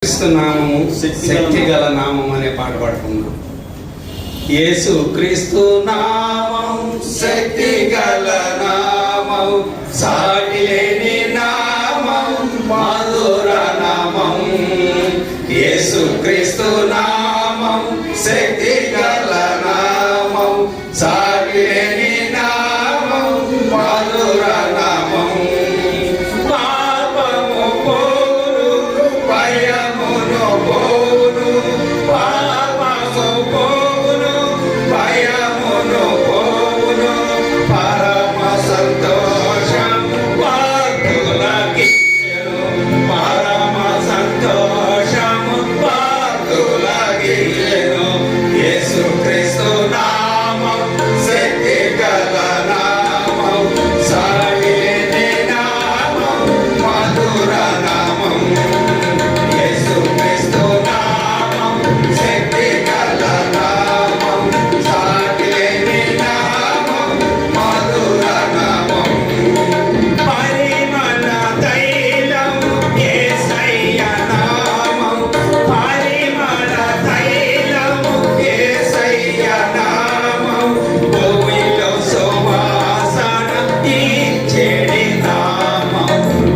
క్రీస్తు నామము శక్తి గల నామం అనే పాట పాడుకున్నాం. యేసు క్రీస్తు నామం శక్తి గల నామం, సాటి లేని నామం, మధుర నామం. యేసు క్రీస్తు నామం శక్తి గల నామం, సాటి లేని నామం, మధుర నామం. పాపము పోను, భయమును పోను, పాపము పోను, భయమును పోను, పరమ సంతోషం పాతులగియను, పరమ సంతోషం పాతులగియను. యేసు క్రీస్తు నామం శక్తి గల నామం, సాటి లేని నామం, మధుర నామం. యేసు క్రీస్తు నామం శక్తి గల నామం, సాటి లేని నామం, మధుర నామం. పరిమళ తైలం యేసయ్య నామం, పరిమళ తైలం యేసయ్య నామం, భూమిలో సువాసన ఇచ్చేడి నామం,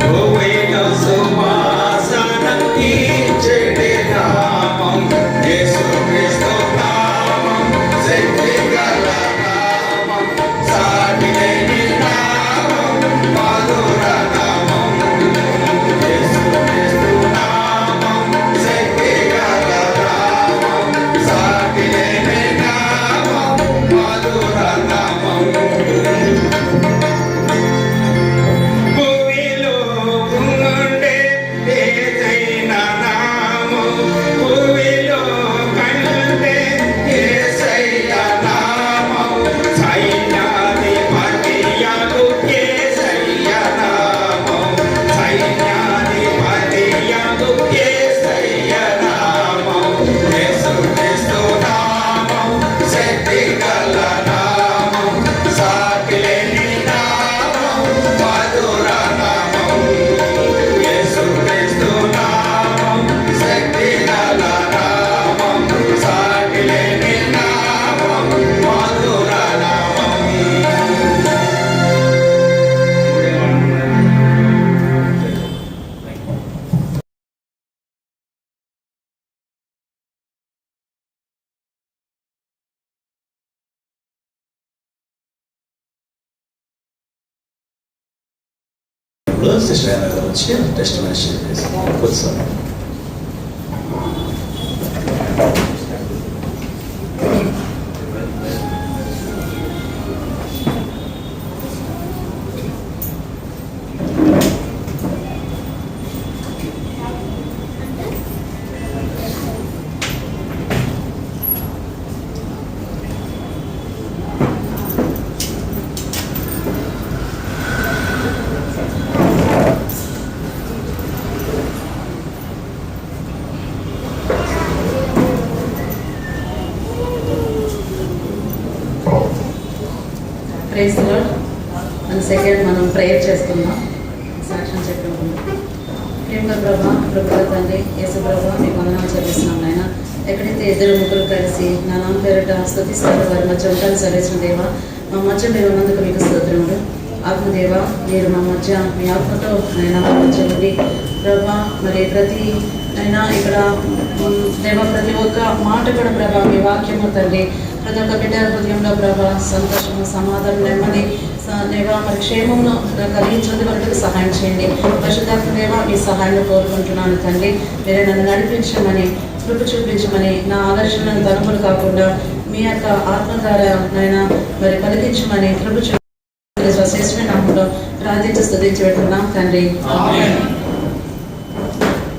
భూమిలో సువాసన ఇచ్చేడి నామం. యేసు క్రీస్తు నామం శక్తి గల నామం, సాటి లేని నామం, మధుర నామం. యేసు క్రీస్తు నామం శక్తి గల నామం, సాటి లేని నామం, మధుర నామం. భూమిలో ఉండే ఏదైన నామం, భూమిలో కంటే యేసయ్య నామం, సైన్యాధిపతియగు యేసయ్య నామం, సైన్యాధిపతియగు యేసయ్య నామం. యేసు క్రీస్తు నామం శక్తి గల నామం, సాటి లేని నామం, మధుర నామం. యేసు క్రీస్తు నామం శక్తి గల నామం, సాటి లేని నామం, మధుర నామం. ఇప్పుడు సిస్టర్ అయినా గారు వచ్చి టెస్ట్ మ్యాచ్ చేసి కూర్చోండి. Praise the Lord. మన సెకండ్ మనం ప్రేయర్ చేసుకుందాం. సాక్ష్యం చెప్పకుండా ప్రేమ ప్రభా, ప్రభుత్వ తండ్రి యేసు ప్రభా, మీకు వందనాలు చెల్లిస్తున్నాం నాయన. ఎక్కడైతే ఇద్దరు ముగ్గురు కలిసి నా నామ పేరిట స్తుతిస్తారు వారి మధ్య ఉంటాను సరేసిన దేవ, మా మధ్య మీరు ఉన్నందుకు మీకు స్తోత్రములు. ఆత్మదేవ, మీరు మా మధ్య మీ ఆత్మతో నైనా మా మధ్య ఉండి ప్రభా, మరి ప్రతి అయినా ఇక్కడ దేవ ప్రతి ఒక్క మాట కూడా ప్రభా మీ వాక్యము తండ్రి ప్రతి ఒక్క బిడ్డ హృదయంలో ప్రభా సంతోషము, సమాధానం, నెమ్మది దేవ మరి క్షేమమును కలిగించేందు వరకు సహాయం చేయండి. పరిశుద్ధాత్మ దేవ మీ సహాయాన్ని కోరుకుంటున్నాను తండ్రి. మీరే నన్ను నడిపించమని, కృప చూపించమని, నా ఆదర్శలను తనుములు కాకుండా మీ యొక్క ఆత్మ ద్వారా నాయన మరి పలికించమని కృప శ్రేష్ఠ నామంలో ప్రార్థించి స్తుతించి పెట్టుకున్నాం తండ్రి.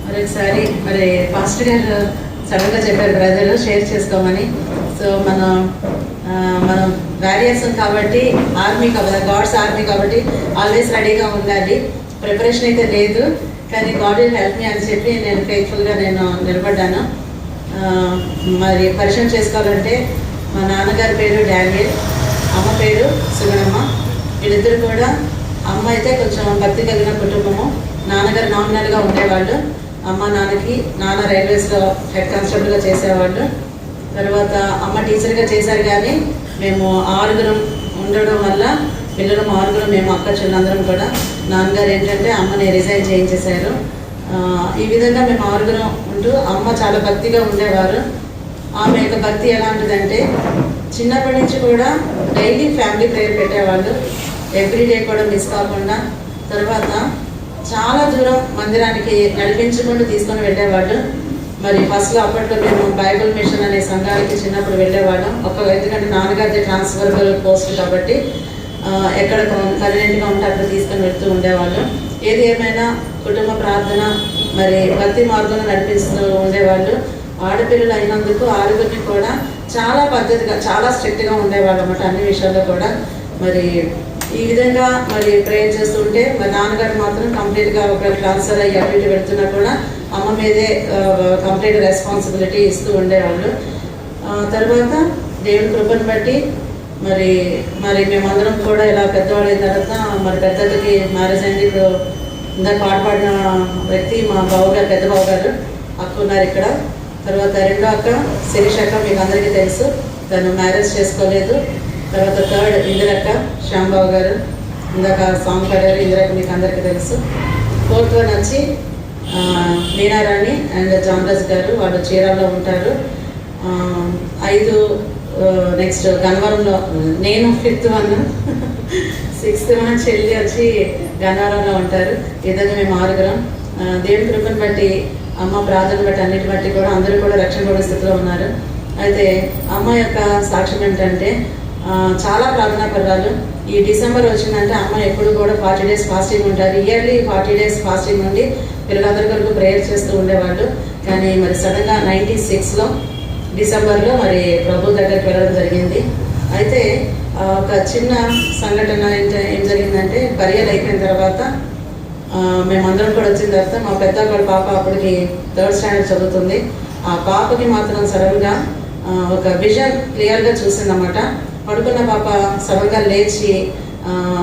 మరి ఒకసారి మరి పాస్టర్ గారు సడన్గా చెప్పారు బ్రదర్ షేర్ చేసుకోమని. సో మనం వారియర్స్ కాబట్టి ఆర్మీ కాబట్టి గాడ్స్ ఆర్మీ కాబట్టి ఆల్వేస్ రెడీగా ఉండాలి. ప్రిపరేషన్ అయితే లేదు కానీ గాడ్ విల్ హెల్ప్ మీ అని చెప్పి నేను ఫెయిత్ఫుల్గా నేను నిలబడ్డాను. మరి పరిచయం చేసుకోవాలంటే మా నాన్నగారి పేరు డానియల్, అమ్మ పేరు సుగణమ్మ. వీళ్ళిద్దరు కూడా అమ్మ అయితే కొంచెం భక్తి కలిగిన కుటుంబము, నాన్నగారు నామినల్గా ఉండేవాళ్ళు. అమ్మ నాన్న రైల్వేస్లో హెడ్ కానిస్టేబుల్గా చేసేవాళ్ళు. తర్వాత అమ్మ టీచర్గా చేశారు. కానీ మేము 6 ఉండడం వల్ల పిల్లలు 6 మేము అక్క చెల్లందరం కూడా నాన్నగారు ఏంటంటే అమ్మని రిజైన్ చేయించేశారు. ఈ విధంగా మేము 6 ఉంటూ అమ్మ చాలా భక్తిగా ఉండేవారు. ఆమె యొక్క భక్తి ఎలాంటిదంటే చిన్నప్పటి నుంచి కూడా డైలీ ఫ్యామిలీ ప్రేయర్ పెట్టేవాళ్ళు, ఎవ్రీడే కూడా మిస్ కాకుండా. తర్వాత చాలా దూరం మందిరానికి నడిపించుకుంటూ తీసుకొని వెళ్ళేవాళ్ళు. మరి ఫస్ట్లో అప్పట్లో మేము బైబిల్ మిషన్ అనే సంఘానికి చిన్నప్పుడు వెళ్ళేవాళ్ళం. ఎందుకంటే నాన్నగారి ట్రాన్స్ఫరబుల్ పోస్ట్ కాబట్టి ఎక్కడ కన్వీనెంట్గా ఉంటే అక్కడ తీసుకొని వెళ్తూ ఉండేవాళ్ళు. ఏది ఏమైనా కుటుంబ ప్రార్థన మరి భక్తి మార్గంలో నడిపిస్తూ ఉండేవాళ్ళు. ఆడపిల్లలు అయినందుకు 6 కూడా చాలా పద్ధతిగా చాలా స్ట్రిక్ట్గా ఉండేవాళ్ళు అన్నమాట అన్ని విషయాల్లో కూడా. మరి ఈ విధంగా మరి ప్రేయర్ చేస్తుంటే మరి నాన్నగారు మాత్రం కంప్లీట్గా ఒక ట్రాన్స్ఫర్ అయ్యి అటు ఇటు వెళ్తున్నా కూడా అమ్మ మీదే కంప్లీట్ రెస్పాన్సిబిలిటీ ఇస్తూ ఉండేవాళ్ళు. తర్వాత దేవుని కృపను బట్టి మరి మేమందరం కూడా ఇలా పెద్దవాళ్ళు అయిన తర్వాత మరి పెద్దకి మ్యారేజ్ అయింది. ఇప్పుడు ఇందాక పాడిన వ్యక్తి మా బావగారు, పెద్ద బావగారు అక్క ఉన్నారు ఇక్కడ. తర్వాత రెండో అక్క శిరీష్ అక్క మీకు అందరికీ తెలుసు, తను మ్యారేజ్ చేసుకోలేదు. తర్వాత థర్డ్ ఇందిరక్క, శ్యాంబాబు గారు ఇందాక సాంగ్ పాడారు, ఇందిరక్క మీకు అందరికీ తెలుసు. ఫోర్త్ వన్ వచ్చి మీనారాణి అండ్ జాన్రాజ్ గారు, వాళ్ళు చీరాల్లో ఉంటారు. 5 నెక్స్ట్ గన్నవరంలో నేను 5th వన్, 6th వన్ చెల్లి వచ్చి గన్నవరంలో ఉంటారు. ఈ విధంగా మేము 6 దేవుని కృపను బట్టి అమ్మ ప్రార్థన బట్టి అన్నిటి బట్టి కూడా అందరూ కూడా రక్షణ స్థితిలో ఉన్నారు. అయితే అమ్మ యొక్క సాక్ష్యం ఏంటంటే చాలా ప్రార్థనా పర్వాలు. ఈ డిసెంబర్ వచ్చిందంటే అమ్మ ఎప్పుడు కూడా 40 days ఫాస్టింగ్ ఉంటారు. ఇయర్లీ 40 days ఫాస్టింగ్ నుండి పిల్లలందరి వరకు ప్రేయర్ చేస్తూ ఉండేవాళ్ళు. కానీ మరి సడన్గా 96లో డిసెంబర్లో మరి ప్రభు దగ్గరికి వెళ్ళడం జరిగింది. అయితే ఒక చిన్న సంఘటన ఏం జరిగిందంటే బరియల్ అయిపోయిన తర్వాత మేమందరం కూడా వచ్చిన తర్వాత మా పెద్ద పాప అప్పటికి 3rd standard చదువుతుంది. ఆ పాపకి మాత్రం సడన్గా ఒక విజన్ క్లియర్గా చూసిందన్నమాట. పడుకున్న పాప సడన్గా లేచి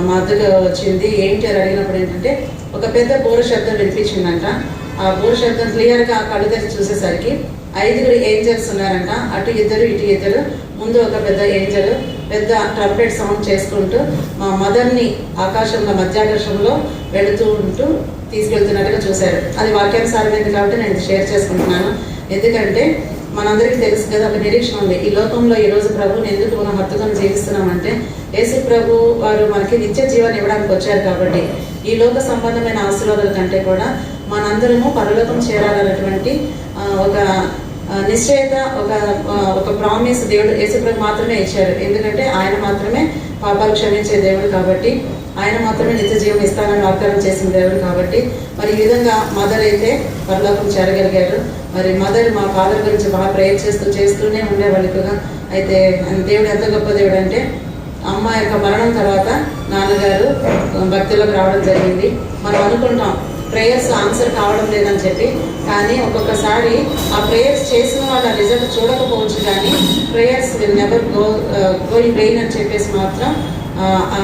మా వద్దకు వచ్చింది. ఏంటి అని అడిగినప్పుడు ఏంటంటే ఒక పెద్ద బోర శబ్దం వినిపించిందంట. ఆ బోర శబ్దం క్లియర్గా కళ్ళు తెరిచి చూసేసరికి 5 ఏంజల్స్ ఉన్నారంట. అటు 2 ఇటు 2. ముందు ఒక పెద్ద ఏంజల్ పెద్ద ట్రంపెట్ సౌండ్ చేసుకుంటూ మా మదర్ని ఆకాశంలో మధ్యాకాశంలో వెళుతూ ఉంటూ తీసుకెళ్తున్నట్టుగా చూశారు. అది వాక్యానుసారమైంది కాబట్టి నేను ఇది షేర్ చేసుకుంటున్నాను. ఎందుకంటే మనందరికీ తెలుసు కదా, ఒక నిరీక్షణ ఉంది. ఈ లోకంలో ఈరోజు ప్రభుని ఎందుకు మనం హత్తుకొని జీవిస్తున్నామంటే యేసు ప్రభు వారు మనకి నిత్య జీవాన్ని ఇవ్వడానికి వచ్చారు కాబట్టి ఈ లోక సంబంధమైన ఆశీర్వాదాల కంటే కూడా మనందరము పరలోకం చేరాలన్నటువంటి ఒక నిశ్చయత, ఒక ప్రామిస్ దేవుడు యేసు ప్రభు మాత్రమే ఇచ్చారు. ఎందుకంటే ఆయన మాత్రమే పాపాలు క్షమించే దేవుడు కాబట్టి, ఆయన మాత్రమే నిత్య జీవం ఇస్తానని వాగ్దానం చేసిన దేవుడు కాబట్టి మరి ఈ విధంగా మదర్ అయితే పరలోకం చేరగలిగారు. మరి మదర్ మా ఫాదర్ గురించి బాగా ప్రేయర్ చేస్తూనే ఉండేవాళ్ళు ఎక్కువగా. అయితే దేవుడు ఎంత గొప్ప దేవుడు అంటే అమ్మ యొక్క మరణం తర్వాత నాన్నగారు భక్తిలోకి రావడం జరిగింది. మనం అనుకుంటాం ప్రేయర్స్ ఆన్సర్ కావడం లేదని చెప్పి, కానీ ఒక్కొక్కసారి ఆ ప్రేయర్స్ చేసిన వాళ్ళు ఆ రిజల్ట్ చూడకపోవచ్చు, కానీ prayers will never go in vein అని చెప్పేసి మాత్రం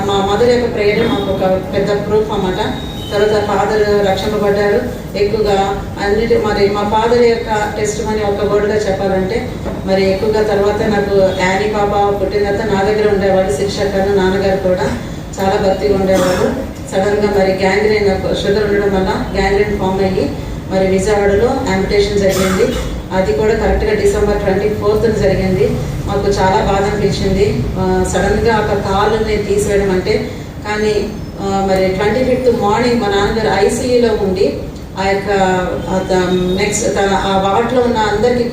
మా మదర్ యొక్క ప్రేయర్ మాకు ఒక పెద్ద ప్రూఫ్ అన్నమాట. తర్వాత ఫాదర్ రక్షింపబడ్డారు ఎక్కువగా అన్నిటి. మరి మా ఫాదర్ యొక్క టెస్ట్ మనీ ఒక వర్డ్గా చెప్పాలంటే మరి ఎక్కువగా తర్వాత నాకు యానీ పాప పుట్టిన తర్వాత నా దగ్గర ఉండేవాళ్ళు. శిక్షకులు నాన్నగారు కూడా చాలా భక్తిగా ఉండేవాళ్ళు. సడన్గా మరి గ్యాంగ్రీన్ షుగర్ ఉండడం వల్ల గ్యాంగ్రీన్ ఫామ్ అయ్యి మరి విజయవాడలో యాంపిటేషన్ జరిగింది. అది కూడా కరెక్ట్గా డిసెంబర్ 24th జరిగింది. మాకు చాలా బాధ అనిపించింది సడన్గా ఒక కాలుని తీసివేయడం అంటే. కానీ మరి 25th మార్నింగ్ మా నాన్నగారు ఐసీయూలో ఉండి ఆ యొక్క నెక్స్ట్ ఆ వార్డులో ఉన్న అందరికీ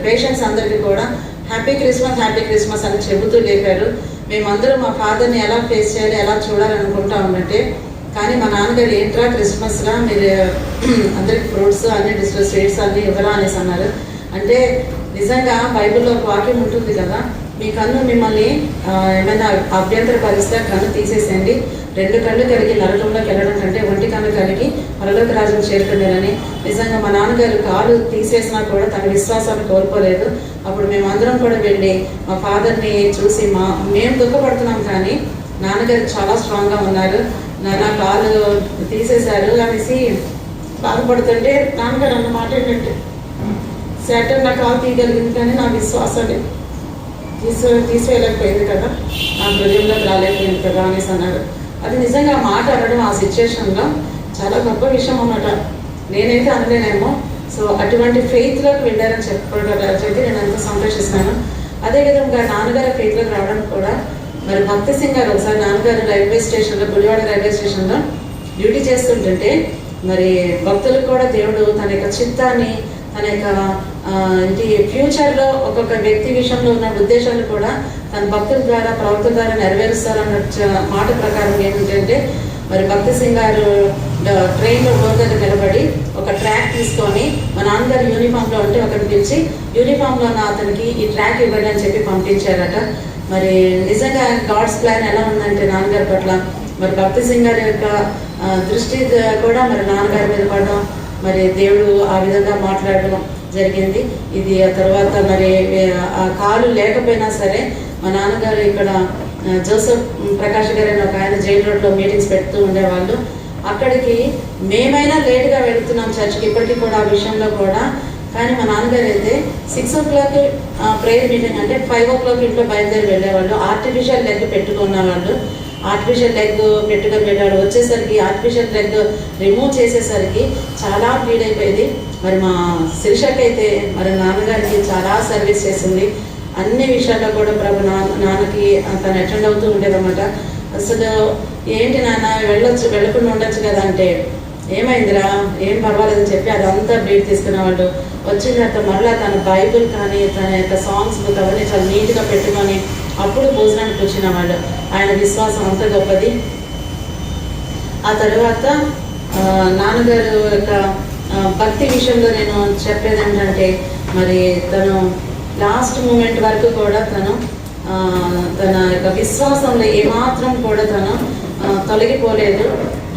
పేషెంట్స్ అందరికీ కూడా హ్యాపీ క్రిస్మస్ అని చెబుతూ లేపారు. మేమందరం మా ఫాదర్ని ఎలా ఫేస్ చేయాలి, ఎలా చూడాలనుకుంటా ఉన్నట్టే. కానీ మా నాన్నగారు ఏంట్రా క్రిస్మస్గా మీరు అందరికి ఫ్రూట్స్ అన్ని స్వీట్స్ అన్నీ ఇవ్వరా అనేసి అన్నారు. అంటే నిజంగా బైబిల్లో ఒక వాక్యం ఉంటుంది కదా, మీ కన్ను మిమ్మల్ని ఏమైనా అభ్యంతరపరిస్తే కన్ను తీసేసేయండి, 2 కళ్ళు కలిగి నరకంలోకి వెళ్ళడం కంటే 1 కన్ను కలిగి పరలోక రాజ్యం చేరుకునేదని. నిజంగా మా నాన్నగారు కాలు తీసేసినా కూడా తన విశ్వాసాన్ని కోల్పోలేదు. అప్పుడు మేమందరం కూడా వెళ్ళి మా ఫాదర్ని చూసి మేము దుఃఖపడుతున్నాం, కానీ నాన్నగారు చాలా స్ట్రాంగ్గా ఉన్నారు. నా కాలు తీసేశారు అనేసి బాధపడుతుంటే నాన్నగారు అన్న మాట ఏంటంటే శాటర్ నా కాలు తీయగలిగింది కానీ నా విశ్వాసాన్ని తీసివేయలేకపోయింది కదా, నా హృదయంలోకి రాలేకపోయింది కదా అనేసి అన్నారు. అది నిజంగా ఆ మాట అనడం ఆ సిచ్యువేషన్లో చాలా గొప్ప విషయం అన్నమాట. నేనైతే అనలేనేమో. సో అటువంటి ఫెయిత్లోకి వెళ్ళారని చెప్పి నేను ఎంతో సంతోషిస్తున్నాను. అదేవిధంగా నాన్నగారి ఫెయిత్లోకి రావడానికి కూడా మరి భక్తి సింగ్ గారు ఒకసారి నాన్నగారు రైల్వే స్టేషన్లో, గుడివాడ రైల్వే స్టేషన్లో డ్యూటీ చేస్తుంటుంటే మరి భక్తులకు కూడా దేవుడు తన యొక్క చిత్తాన్ని, తన యొక్క ఫ్యూచర్లో ఒక్కొక్క వ్యక్తి విషయంలో ఉన్న ఉద్దేశాలు కూడా తన భక్తుల ద్వారా, ప్రవక్తుల ద్వారా నెరవేరుస్తారన్న మాట ప్రకారం ఏంటంటే మరి భక్తి సింగ్ గారు ట్రైన్లో డోర్ దగ్గర నిలబడి ఒక ట్రాక్ తీసుకొని మా నాన్నగారు యూనిఫామ్లో ఉంటే ఒకరిని పిలిచి యూనిఫామ్లో ఉన్న అతనికి ఈ ట్రాక్ ఇవ్వండి అని చెప్పి పంపించారట. మరి నిజంగా గాడ్స్ ప్లాన్ ఎలా ఉందంటే నాన్నగారి పట్ల మరి భక్తి సింగ్ గారి యొక్క దృష్టి కూడా మరి నాన్నగారి మీద పడడం, మరి దేవుడు ఆ విధంగా మాట్లాడడం జరిగింది. ఇది ఆ తర్వాత మరి ఆ కాలు లేకపోయినా సరే మా నాన్నగారు ఇక్కడ జోసెఫ్ ప్రకాష్ గారు అని ఒక ఆయన జైల్ రోడ్లో మీటింగ్స్ పెడుతూ ఉండేవాళ్ళు. అక్కడికి మేమైనా లేట్గా వెళుతున్నాం చర్చ్కి ఇప్పటికీ కూడా ఆ విషయంలో కూడా. కానీ మా నాన్నగారు అయితే 6 o'clock ప్రేయర్ మీటింగ్ అంటే 5 o'clock ఇంట్లో బయలుదేరి వెళ్ళేవాళ్ళు. ఆర్టిఫిషియల్ లెగ్ పెట్టుకున్న వాళ్ళు ఆర్టిఫిషియల్ లెగ్ పెట్టుకొని వెళ్ళాడు. వచ్చేసరికి ఆర్టిఫిషియల్ లెగ్ రిమూవ్ చేసేసరికి చాలా బ్లీడ్ అయిపోయింది. మరి మా శిరీషకి అయితే మరి నాన్నగారికి చాలా సర్వీస్ చేసింది. అన్ని విషయాల్లో కూడా ప్రభు నాన్నకి తను అటెండ్ అవుతూ ఉండేదన్నమాట. అసలు ఏంటి నాన్న వెళ్ళకుండా ఉండొచ్చు కదా అంటే, ఏమైందిరా, ఏం పర్వాలేదని చెప్పి అదంతా బ్లీడ్ తీసుకునేవాళ్ళు. వచ్చిన తర్వాత మళ్ళీ తన బైబుల్ కానీ తన యొక్క సాంగ్స్ బుక్ అవన్నీ చాలా నీట్గా పెట్టుకొని అప్పుడు భోజనానికి వచ్చిన వాళ్ళు. ఆయన విశ్వాసం అంత గొప్పది. ఆ తర్వాత నాన్నగారు యొక్క భక్తి విషయంలో నేను చెప్పేది ఏంటంటే మరి తను లాస్ట్ మూమెంట్ వరకు కూడా తను తన యొక్క విశ్వాసంలో ఏమాత్రం కూడా తను తొలగిపోలేదు.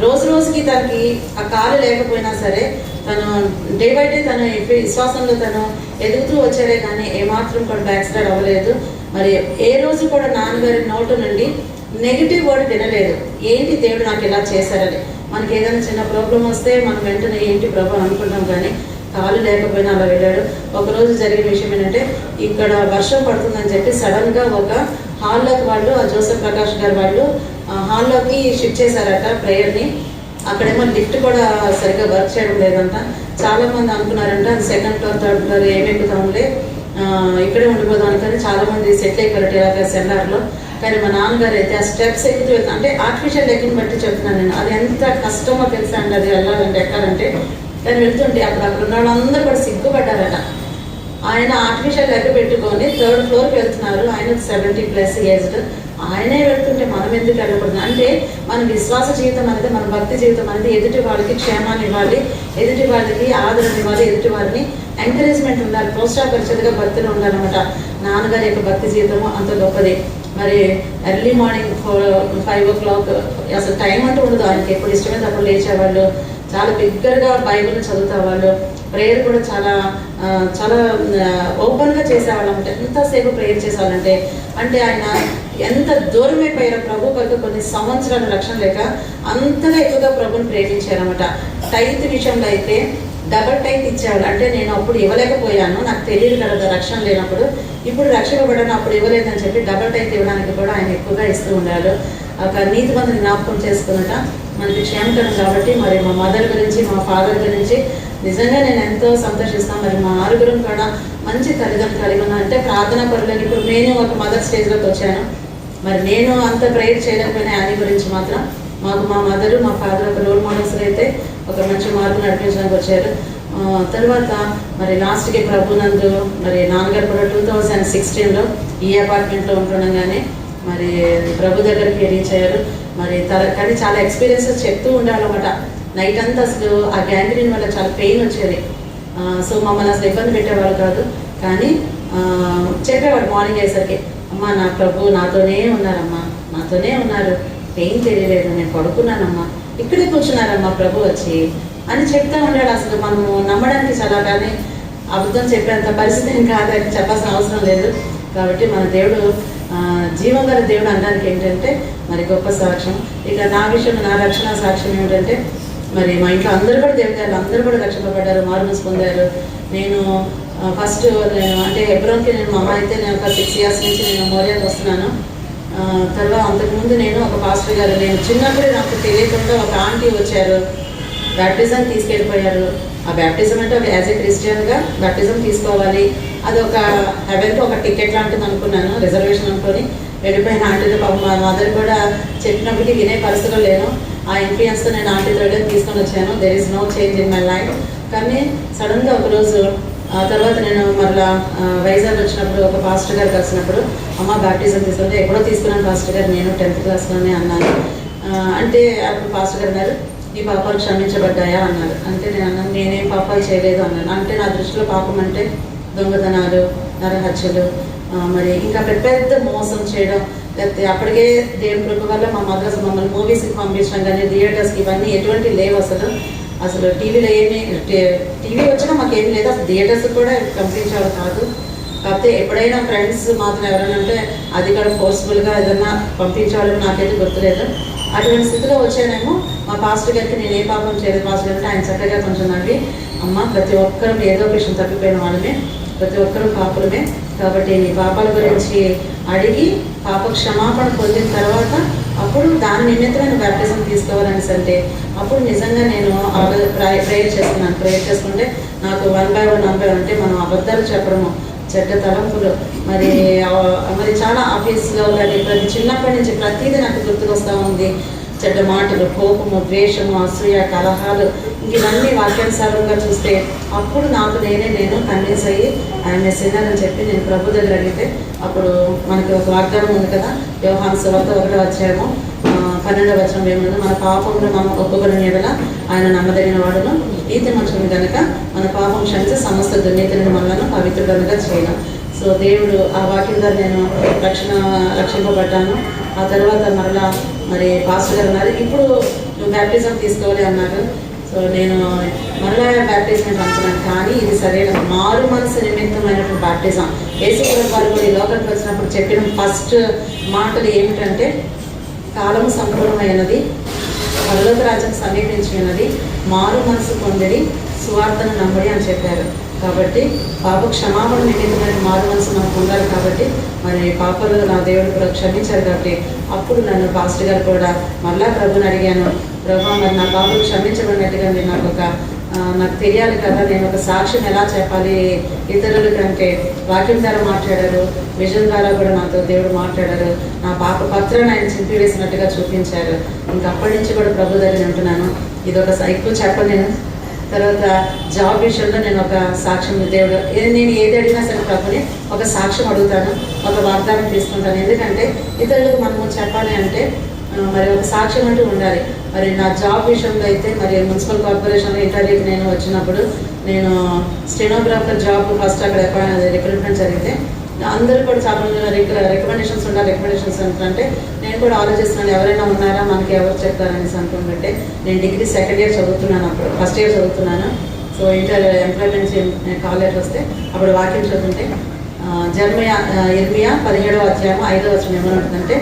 రోజు రోజుకి తనకి ఆ కాలు లేకపోయినా సరే తను డే బై డే తన విశ్వాసంలో తను ఎదుగుతూ వచ్చాడే కానీ ఏమాత్రం కూడా బ్యాక్ స్లైడ్ అవ్వలేదు. మరి ఏ రోజు కూడా నాన్నగారి నోటు నుండి నెగిటివ్ వర్డ్ వినలేదు. ఏంటి దేవుడు నాకు ఇలా చేశారని. మనకి ఏదైనా చిన్న ప్రాబ్లం వస్తే మనం వెంటనే ఏంటి ప్రభు అనుకుంటాం, కానీ కాలు లేకపోయినా అలా వెళ్ళాడు. ఒకరోజు జరిగిన విషయం ఏంటంటే ఇక్కడ వర్షం పడుతుందని చెప్పి సడన్గా ఒక హాల్లోకి వాళ్ళు ఆ జోసెఫ్ ప్రకాష్ గారు వాళ్ళు హాల్లోకి షిఫ్ట్ చేశారట ప్రేయర్ని. అక్కడేమో లిఫ్ట్ కూడా సరిగ్గా వర్క్ చేయడం లేదంట. చాలామంది అనుకున్నారంట అది 2nd floor 3rd floor ఏమెక్కుతాంలే ఇక్కడే ఉండిపోదాం కానీ చాలామంది సెటిల్ అయిపోయారు ఇలాగ సెల్లార్లో. కానీ మా నాన్నగారు అయితే ఆ స్టెప్స్ ఎక్కుతూ వెళ్తాను అంటే ఆర్టిఫిషియల్ లెగ్ని బట్టి చెప్తున్నాను నేను. అది ఎంత కష్టమో తెలుసా అండి అది వెళ్ళాలంటే ఎక్కాలంటే. కానీ వెళ్తుంటే అక్కడ ఉన్న వాళ్ళందరూ కూడా సిగ్గుపడ్డారట. ఆయన ఆర్టిఫిషియల్ లెగ్ పెట్టుకొని 3rd floorకి వెళ్తున్నారు. ఆయన 70+ ఏజ్డ్. ఆయనే వెళ్తుంటే మనం ఎందుకు వెళ్ళకూడదు అంటే మన విశ్వాస జీవితం అనేది, మన భక్తి జీవితం అనేది ఎదుటి వాళ్ళకి క్షేమాన్ని ఇవ్వాలి, ఎదుటి వాళ్ళకి ఆదరణ ఇవ్వాలి, ఎదుటి వారిని ఎంకరేజ్మెంట్ ఉండాలి, ప్రోత్సాహపరిచేదిగా భక్తిలో ఉండాలన్నమాట. నాన్నగారి యొక్క భక్తి జీవితము అంత గొప్పది. మరి ఎర్లీ మార్నింగ్ 5 o'clock అసలు టైం అంటూ ఉండదు ఆయనకి. ఎప్పుడు ఇష్టమైతే అప్పుడు లేచేవాళ్ళు. చాలా బిగ్గరగా బైబిల్ని చదువుతావాళ్ళు. ప్రేయర్ కూడా చాలా చాలా ఓపెన్గా చేసేవాళ్ళు అనమాట. ఎంతసేపు ప్రేయర్ చేసేవాళ్ళంటే అంటే ఆయన ఎంత దూరం అయిపోయారో ప్రభు కొరకు కొన్ని సంవత్సరాలు రక్షణ లేక అంతగా ఎక్కువగా ప్రభుని ప్రేమించారన్నమాట. టైత్ విషయంలో అయితే డబల్ టైత్ ఇచ్చేవాళ్ళు. అంటే నేను అప్పుడు ఇవ్వలేకపోయాను, నాకు తెలియదు కదా రక్షణ లేనప్పుడు. ఇప్పుడు రక్షణ ఇవ్వడానికి అప్పుడు ఇవ్వలేదని చెప్పి డబల్ టైత్ ఇవ్వడానికి కూడా ఆయన ఎక్కువగా ఇస్తూ ఉండాలి. ఒక నీతిమంతుని జ్ఞాపకం చేసుకున్నట మనకి క్షేమకరం కాబట్టి మరి మా మదర్ గురించి మా ఫాదర్ గురించి నిజంగా నేను ఎంతో సంతోషిస్తాను. మరి మా ఆరుగురం కూడా మంచి తల్లిదండ్రులు కలిగి ఉన్నాను. అంటే ప్రార్థనా పరులని ఇప్పుడు నేను ఒక మదర్ స్టేజ్లోకి వచ్చాను. మరి నేను అంత ప్రేయర్ చేయలేకపోయినా ఆయన గురించి మాత్రం మాకు మా మదరు మా ఫాదర్ ఒక రోల్ మోడల్స్ అయితే ఒక మంచి మార్పు నడిపించడానికి వచ్చారు. తర్వాత మరి లాస్ట్కి ప్రభునందు మరి నాన్నగారు కూడా 2016లో ఈ అపార్ట్మెంట్లో ఉంటుండగానే మరి ప్రభు దగ్గరికి రీచ్ అయ్యారు. మరి కానీ చాలా ఎక్స్పీరియన్సెస్ చెప్తూ ఉండాలన్నమాట. నైట్ అంతా అసలు ఆ గ్యాంగ్రీన్ వల్ల చాలా పెయిన్ వచ్చేది. సో మమ్మల్ని అసలు ఇబ్బంది పెట్టేవాళ్ళు కాదు. కానీ చెప్పేవాడు మార్నింగ్ అయ్యేసరికి, అమ్మ నా ప్రభు నాతోనే ఉన్నారమ్మా, నాతోనే ఉన్నారు, పెయిన్ తెలియలేదు, నేను పడుకున్నానమ్మా, ఇక్కడే కూర్చున్నారమ్మా ప్రభు వచ్చి అని చెప్తా ఉన్నాడు. అసలు మనము నమ్మడానికి చాలా కానీ అబద్ధం చెప్పేంత పరిస్థితి ఏం కాదని చెప్పాల్సిన అవసరం లేదు. కాబట్టి మన దేవుడు జీవం గల దేవుడు అనడానికి ఏంటంటే మరి గొప్ప సాక్ష్యం. ఇక నా విషయంలో నా రక్షణ సాక్ష్యం ఏమిటంటే మరి మా ఇంట్లో అందరూ కూడా దేవుడు అందరూ కూడా రక్షింపబడ్డారు, మారుమనసు పొందారు. నేను ఫస్ట్ నేను అంటే హెబ్రోన్కి నేను మా అమ్మ అయితే నేను ఒక 6 years నుంచి నేను మోరియాకి వస్తున్నాను. తర్వాత అంతకుముందు నేను ఒక పాస్టర్ గారు, నేను చిన్నప్పుడే నాకు తెలియకుండా ఒక ఆంటీ వచ్చారు, బ్యాప్టిజం తీసుకెళ్ళిపోయారు. ఆ బ్యాప్టిజం అంటే ఒక యాజ్ ఏ క్రిస్టియన్గా బ్యాప్టిజం తీసుకోవాలి, అది ఒక హెవెన్కి ఒక టికెట్ లాంటిది అనుకున్నాను, రిజర్వేషన్ అనుకొని వెళ్ళిపోయిన ఆంటీతో. పాపం మా మదర్ కూడా చెప్పినప్పటికీ వినే పరిస్థితులు లేను. ఆ ఇన్ఫ్లుయెన్స్తో నేను ఆంటీతో తీసుకొని వచ్చాను. There is no change in my life. కానీ సడన్గా ఒకరోజు తర్వాత నేను మరలా వైజాగ్ వచ్చినప్పుడు ఒక పాస్టర్ గారు కలిసినప్పుడు, అమ్మ బ్యాప్టిజం తీసుకుంటే ఎప్పుడో తీసుకున్నాను పాస్టర్ గారు, నేను 10th క్లాస్లోనే అన్నాను. అంటే అప్పుడు పాస్టర్ గారు అన్నారు, నీ పాపాలు క్షమించబడ్డాయా అన్నారు. అంటే నేను అన్నాను, నేనేం పాపాలు చేయలేదు అన్నాను. అంటే నా దృష్టిలో పాపం అంటే దొంగతనాలు, నరహత్యలు, మరి ఇంకా పెద్ద మోసం చేయడం, లేకపోతే అప్పటికే దేవుని కృప వల్ల మా మద్రాసు మమ్మల్ని మూవీస్కి పంపించడం కానీ థియేటర్స్కి ఇవన్నీ ఎటువంటి లేవు అసలు టీవీలో టీవీ వచ్చినా మాకేం లేదు, అసలు థియేటర్స్ కూడా పంపించేవాళ్ళు కాదు. కాకపోతే ఎప్పుడైనా ఫ్రెండ్స్ మాత్రం ఎవరైనా అంటే అది కూడా ఫోర్స్ఫుల్గా ఏదన్నా పంపించేవాళ్ళని నాకైతే గుర్తులేదు. అటువంటి స్థితిలో వచ్చానేమో మా పాస్టర్ గారికి నేను ఏ పాపం చేయలేదు పాస్టర్ గారికి, ఆయన చక్కగా కొంచెం నవ్వి, అమ్మ ప్రతి ఒక్కరం ఏదో ఒక విషయం తప్పిపోయిన వాళ్ళమే, ప్రతి ఒక్కరూ పాపులమే, కాబట్టి నీ పాపాల గురించి అడిగి పాప క్షమాపణ పొందిన తర్వాత అప్పుడు దాని నిమిత్తమైన బ్యాప్టిజం తీసుకోవాలనేసి అంటే అప్పుడు నిజంగా నేను ప్రేయర్ చేసుకున్నాను. ప్రేయర్ చేసుకుంటే నాకు 1 by 1 అంటే మనం అబద్ధాలు చెప్పడము, చెడ్డ తలంపులు, మరి చాలా ఆఫీస్లో కానీ ప్రతి చిన్నప్పటి నుంచి ప్రతిదీ నాకు గుర్తుకొస్తూ ఉంది. చెడ్డ మాటలు, కోపము, ద్వేషము, అసూయ, కలహాలు, ఇవన్నీ వాక్యానుసారంగా చూస్తే అప్పుడు నాకు నేను కన్విన్స్ అయ్యి ఆయన సిన్నర్ అని చెప్పి నేను ప్రభు దగ్గర అడిగితే అప్పుడు మనకి ఒక వాగ్దానం ఉంది కదా, యోహాను సువార్త 1వ అధ్యాయము 12వ వచనం ఏమన్నా, మన పాపంలో మనం ఒప్పుకొని ఎడల ఆయన నమ్మదగిన వాడును, నీతి మంచుని కనుక మన పాపం క్షమించి సమస్త దుర్నీతిని మనలను పవిత్రుడనుగా చేయడం. సో దేవుడు ఆ వాక్యం ద్వారా నేను రక్షింపబడ్డాను. ఆ తర్వాత మరలా మరి పాస్టర్ గారు అన్నారు, ఇప్పుడు నువ్వు బ్యాప్టిజం తీసుకోవాలి అన్నారు. సో నేను మరలా బ్యాప్టిజం అనుకున్నాను, కానీ ఇది సరైన మారు మనసు నిమిత్తమైనటువంటి బ్యాప్టిజం. యేసుప్రభువు వారు కూడా ఈ లోకానికి వచ్చినప్పుడు చెప్పిన ఫస్ట్ మాటలు ఏమిటంటే, కాలము సంపూర్ణమైనది, పరలోక రాజ్యం సమీపించినది, మారు మనసు పొందిడి, సువార్తను నమ్మడి అని చెప్పారు. కాబట్టి పాప క్షమాపణ నిమిత్తమైన మారు మనసు మనకు ఉండాలి. కాబట్టి మరి పాపలు నా దేవుడు కూడా క్షమించారు. కాబట్టి అప్పుడు నన్ను పాస్టర్ గారు కూడా మళ్ళా ప్రభుని అడిగాను, ప్రభు మరి నా పాపలు క్షమించబడినట్టుగా మీరు నాకు తెలియాలి కదా, నేను ఒక సాక్ష్యం ఎలా చెప్పాలి ఇతరుల కంటే. వాక్యం ద్వారా మాట్లాడారు, విజన్ ద్వారా కూడా నాతో దేవుడు మాట్లాడారు, నా పాప పత్రాన్ని ఆయన చింపివేసినట్టుగా చూపించారు. ఇంకా అప్పటి నుంచి కూడా ప్రభు దగ్గర ఉంటున్నాను. ఇది ఒక ఎక్కువ చెప్పను నేను. తర్వాత జాబ్ విషయంలో నేను ఒక సాక్ష్యం, దేవుడు నేను ఏది అడిగినా సరే ప్రభుని ఒక సాక్ష్యం అడుగుతాను, ఒక వాగ్దానం తీసుకుంటాను. ఎందుకంటే ఇతరులకు మనము చెప్పాలి అంటే మరి ఒక సాక్ష్యం అంటూ ఉండాలి. మరి నా జాబ్ విషయంలో అయితే మరి మున్సిపల్ కార్పొరేషన్లో ఇంటర్వ్యూకి నేను వచ్చినప్పుడు నేను స్టెనోగ్రాఫర్ జాబ్ ఫస్ట్ అక్కడ రిక్రూట్మెంట్ జరిగితే అందరూ కూడా చాలా రికమెండేషన్స్ ఉండాలి. రికమెండేషన్స్ అంటే నేను కూడా ఆలోచిస్తున్నాను, ఎవరైనా ఉన్నారా మనకి ఎవరు చెప్తారనేసి అనుకుంటుంటే నేను డిగ్రీ 2nd year చదువుతున్నాను, అప్పుడు ఫస్ట్ ఇయర్ చదువుతున్నాను. సో ఎంప్లాయ్మెంట్ కాల్ లెటర్ వస్తే అప్పుడు వాక్యం చదువుతుంటే ఇర్మియా 17వ అధ్యాయం 5వ వచనం ఏమనుంటుందంటే,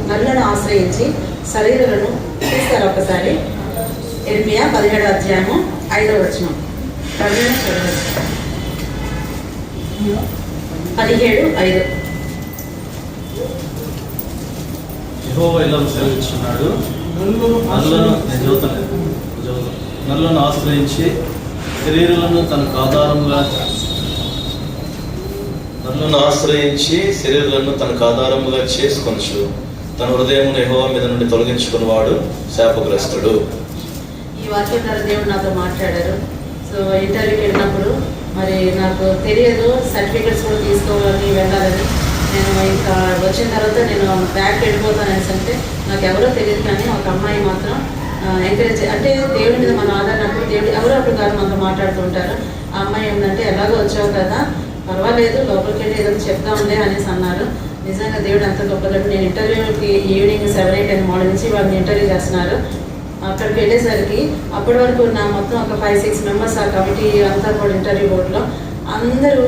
నరులను ఆశ్రయించి శరీరాలను తీస్తారు. ఒకసారి ఇర్మియా 17వ అధ్యాయము 5వ వచనం 17:5. యెహోవా ఇలా సెలవిస్తున్నాడు, నరులను ఆశ్రయించి శరీరాలను తనకు ఆధారముగా చేసుకొనచ్చు, తన హృదయం యెహోవా మీద నుండి తొలగించుకున్నవాడు శాపగ్రస్తుడు. ఈ వాక్యం ద్వారా దేవుడు నాతో మాట్లాడారు. సో ఇంటర్వ్యూకి వెళ్ళినప్పుడు మరి నాకు తెలియదు, సర్టిఫికెట్స్ కూడా తీసుకోవాలని వెళ్ళాలని. నేను ఇంకా వచ్చిన తర్వాత నేను బ్యాక్ వెళ్ళిపోతానని అంటే నాకు ఎవరో తెలియదు, కానీ ఒక అమ్మాయి మాత్రం ఎంకరేజ్, అంటే దేవుడి మీద మన ఆధారపడి దేవుడు ఎవరో అప్పుడు కాదు మనతో మాట్లాడుతూ ఉంటారు. ఆ అమ్మాయి ఏంటంటే ఎలాగో వచ్చావు కదా, పర్వాలేదు లోపలికి వెళ్ళి ఏదో చెప్తాంలే అనేసి అన్నారు. నిజంగా దేవుడు అంత గొప్పదండి. నేను ఇంటర్వ్యూకి ఈవినింగ్ 7-8 మార్నింగ్ నుంచి వాళ్ళని ఇంటర్వ్యూ చేస్తున్నారు. అక్కడికి వెళ్ళేసరికి అప్పటి వరకు నా మొత్తం ఒక 5-6 మెంబర్స్ ఆ కమిటీ అంతా కూడా ఇంటర్వ్యూ బోర్డులో అందరూ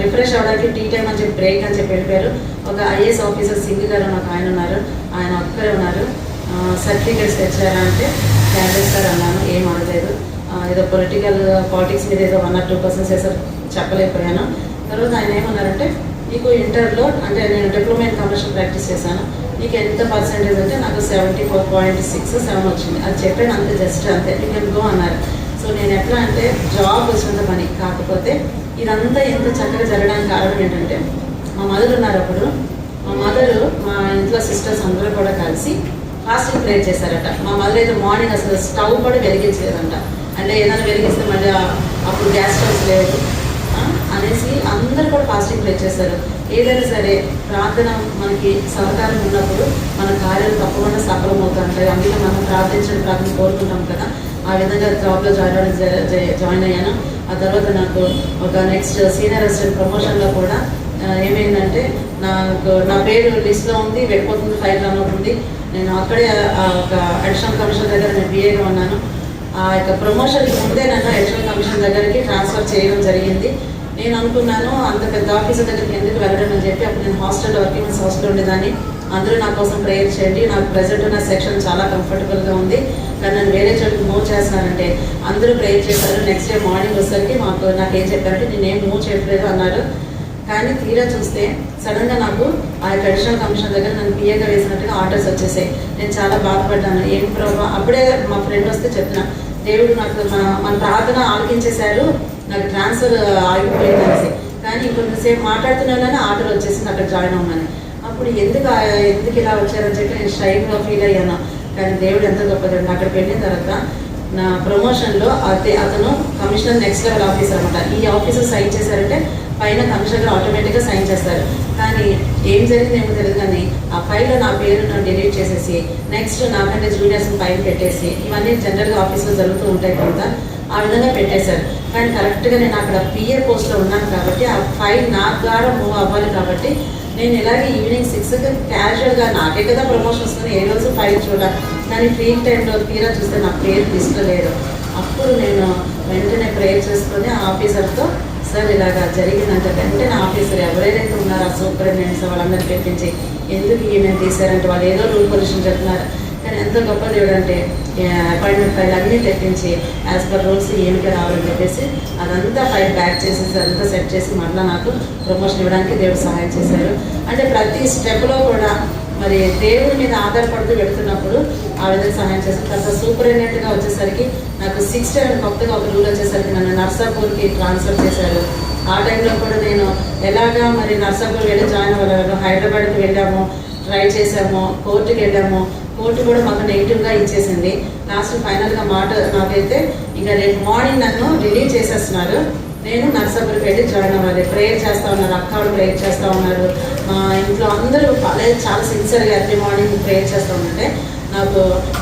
రిఫ్రెష్ అవ్వడానికి టీ టైం అని చెప్పి బ్రేక్ అని చెప్పి వెళ్ళిపోయారు. ఒక IAS ఆఫీసర్ సింగ్ గారు నాకు ఆయన ఉన్నారు, ఆయన ఒక్కరే ఉన్నారు. సర్టిఫికేట్స్ తెచ్చారా అంటే క్యాండిడేట్ సార్ అన్నాను, ఏం అనలేదు. ఏదో పాలిటిక్స్ మీద ఏదో 1 or 2% చేసారు, చెప్పలేకపోయాను. తర్వాత ఆయన ఏమన్నారంటే, నీకు ఇంటర్లో అంటే నేను డిప్లొమా ఇన్ కమర్షియల్ ప్రాక్టీస్ చేశాను, నీకు ఎంత పర్సెంటేజ్ అంటే నాకు 74.67 వచ్చింది. అది చెప్పాను అంతే, జస్ట్ అంతే, యూ కెన్ గో అన్నారు. సో నేను ఎట్లా అంటే జాబ్ వచ్చినంత పని, కాకపోతే ఇదంతా ఎంత చక్కగా జరగడానికి కారణం ఏంటంటే మా మదర్ ఉన్నారు. అప్పుడు మా మదరు మా ఇంట్లో సిస్టర్స్ అందరూ కూడా కలిసి ఫాస్టింగ్ ప్రేయర్ చేశారట. మా మదర్ అయితే మార్నింగ్ అసలు స్టవ్ కూడా వెలిగించలేదంట. అంటే ఏదైనా వెలిగిస్తే మళ్ళీ అప్పుడు గ్యాస్ స్టవ్స్ లేదు అనేసి అందరూ కూడా ఫాస్టింగ్ ప్రేయర్ చేశారు. ఏదైనా సరే ప్రార్థన మనకి సహకారం ఉన్నప్పుడు మన కార్యాలు తప్పకుండా సఫలం అవుతుంటాయి. అందుకే మనం ప్రార్థన కోరుకుంటాం కదా. ఆ విధంగా జాబ్లో జాయిన్ అయ్యాను. ఆ తర్వాత నాకు ఒక నెక్స్ట్ సీనియర్ అసిస్టెంట్ ప్రమోషన్లో కూడా ఏమైందంటే నా పేరు లిస్ట్లో ఉంది, వెళ్ళిపోతుంది, ఫైల్ రన్ అవుతుంది. నేను అక్కడే ఒక అడిషనల్ కమిషనర్ దగ్గర నేను బిఏగా ఉన్నాను. ఆ యొక్క ప్రమోషన్కి ముందే నన్ను అడిషనల్ కమిషనర్ దగ్గరికి ట్రాన్స్ఫర్ చేయడం జరిగింది. నేను అనుకున్నాను అంత పెద్ద ఆఫీసర్ దగ్గరికి ఎందుకు వెళ్ళడం అని చెప్పి, అప్పుడు నేను హాస్టల్లో వర్కింగ్ హాస్టల్ ఉండేదాన్ని. అందరూ నా కోసం ప్రేయర్ చేయండి, నాకు ప్రజెంట్ ఉన్న సెక్షన్ చాలా కంఫర్టబుల్గా ఉంది, కానీ నన్ను వేరే చోటుకి మూవ్ చేస్తున్నానంటే అందరూ ప్రేయర్ చేశారు. నెక్స్ట్ డే మార్నింగ్ వచ్చేసరికి నాకేం చెప్పారంటే నేనేం మూవ్ చేయట్లేదు అన్నారు. కానీ తీరా చూస్తే సడన్గా నాకు ఆ అడిషనల్ కమిషన్ దగ్గర నన్ను పిఏగా వేసినట్టుగా ఆర్డర్స్ వచ్చేసాయి. నేను చాలా బాధపడ్డాను. ఏం ప్రభావ, అప్పుడే మా ఫ్రెండ్ వస్తే చెప్తున్నా, దేవుడు నాకు మన ప్రార్థన ఆలకించేశాడు, నాకు ట్రాన్స్ఫర్ ఆగిపోయింది అనేసి. కానీ ఇంకొంతసేపు మాట్లాడుతున్నానని ఆర్డర్ వచ్చేసింది అక్కడ జాయిన్ అవ్వమని. అప్పుడు ఎందుకు ఇలా వచ్చారని చెప్పి నేను షైగా ఫీల్ అయ్యాను. కానీ దేవుడు ఎంత గొప్పదండి. అక్కడికి వెళ్ళిన తర్వాత నా ప్రమోషన్లో అతను కమిషనర్ నెక్స్ట్ లెవెల్ ఆఫీసర్ అనమాట. ఈ ఆఫీసర్ సైన్ చేశారంటే పైన కమిషనర్ ఆటోమేటిక్గా సైన్ చేస్తారు. కానీ ఏం జరిగిందేమో తెలియదు, కానీ ఆ ఫైల్లో నా పేరును డిలీట్ చేసేసి నెక్స్ట్ నాకంటే జూనియర్స్ని పైన పెట్టేసి, ఇవన్నీ జనరల్గా ఆఫీస్లో జరుగుతూ ఉంటాయి కొంత, ఆ విధంగా పెట్టేశారు. కానీ కరెక్ట్గా నేను అక్కడ పిఏ పోస్ట్లో ఉన్నాను కాబట్టి ఆ ఫైల్ నా ద్వారా మూవ్ అవ్వాలి. కాబట్టి నేను ఇలాగే ఈవినింగ్ 6కి క్యాజువల్గా, నాకే కదా ప్రమోషన్ వస్తుంది, ఏ రోజు ఫైల్ చూడాలి, కానీ ఫ్రీ టైంలో తీరా చూస్తే నా పేరు లిస్ట్లో లేదు. అప్పుడు నేను వెంటనే ప్రేయర్ చేసుకొని ఆ ఆఫీసర్తో, సార్ ఇలాగా జరిగిందంటే వెంటనే ఆఫీసర్ ఎవరైతే ఉన్నారో ఆ సూపరింటెండెంట్స్ వాళ్ళందరినీ పెంపించి ఎందుకు ఈమెను తీశారంటే వాళ్ళు ఏదో రూల్ పొజిషన్ చెప్తున్నారు. కానీ ఎంత గొప్ప దేవుడు అంటే అపాయింట్మెంట్ ఫైల్ అన్నీ తెప్పించి యాజ్ పర్ రూల్స్ ఏమిటి రావాలని చెప్పేసి అదంతా ఫైల్ బ్యాక్ చేసేసి అదంతా సెట్ చేసి మళ్ళీ నాకు ప్రమోషన్ ఇవ్వడానికి దేవుడు సహాయం చేశారు. అంటే ప్రతి స్టెప్లో కూడా మరి దేవుడి మీద ఆధారపడుతూ వెళుతున్నప్పుడు ఆ విధంగా సహాయం చేశారు. తర్వాత సూపరింటెండెంట్గా వచ్చేసరికి నాకు 6 కొత్తగా ఒక రూల్ వచ్చేసరికి నన్ను నర్సాపూర్కి ట్రాన్స్ఫర్ చేశారు. ఆ టైంలో కూడా నేను ఎలాగా మరి నర్సాపూర్ వెళ్ళి జాయిన్ అవ్వలేదు. హైదరాబాద్కి వెళ్ళాము, ట్రై చేసాము, కోర్టుకి వెళ్ళాము, కోర్టు కూడా మాకు నెగిటివ్గా ఇచ్చేసింది. లాస్ట్ ఫైనల్గా మాట నాకైతే ఇంకా రేపు మార్నింగ్ నన్ను రిలీవ్ చేసేస్తున్నారు, నేను నర్సాపూర్కి వెళ్ళి జాయిన్ అవ్వాలి. ప్రేయర్ చేస్తూ ఉన్నారు, అక్క వాళ్ళు ప్రేయర్ చేస్తూ ఉన్నారు, మా ఇంట్లో అందరూ చాలా సిన్సియర్గా ఎర్లీ మార్నింగ్ ప్రేయర్ చేస్తూ ఉంటే నాకు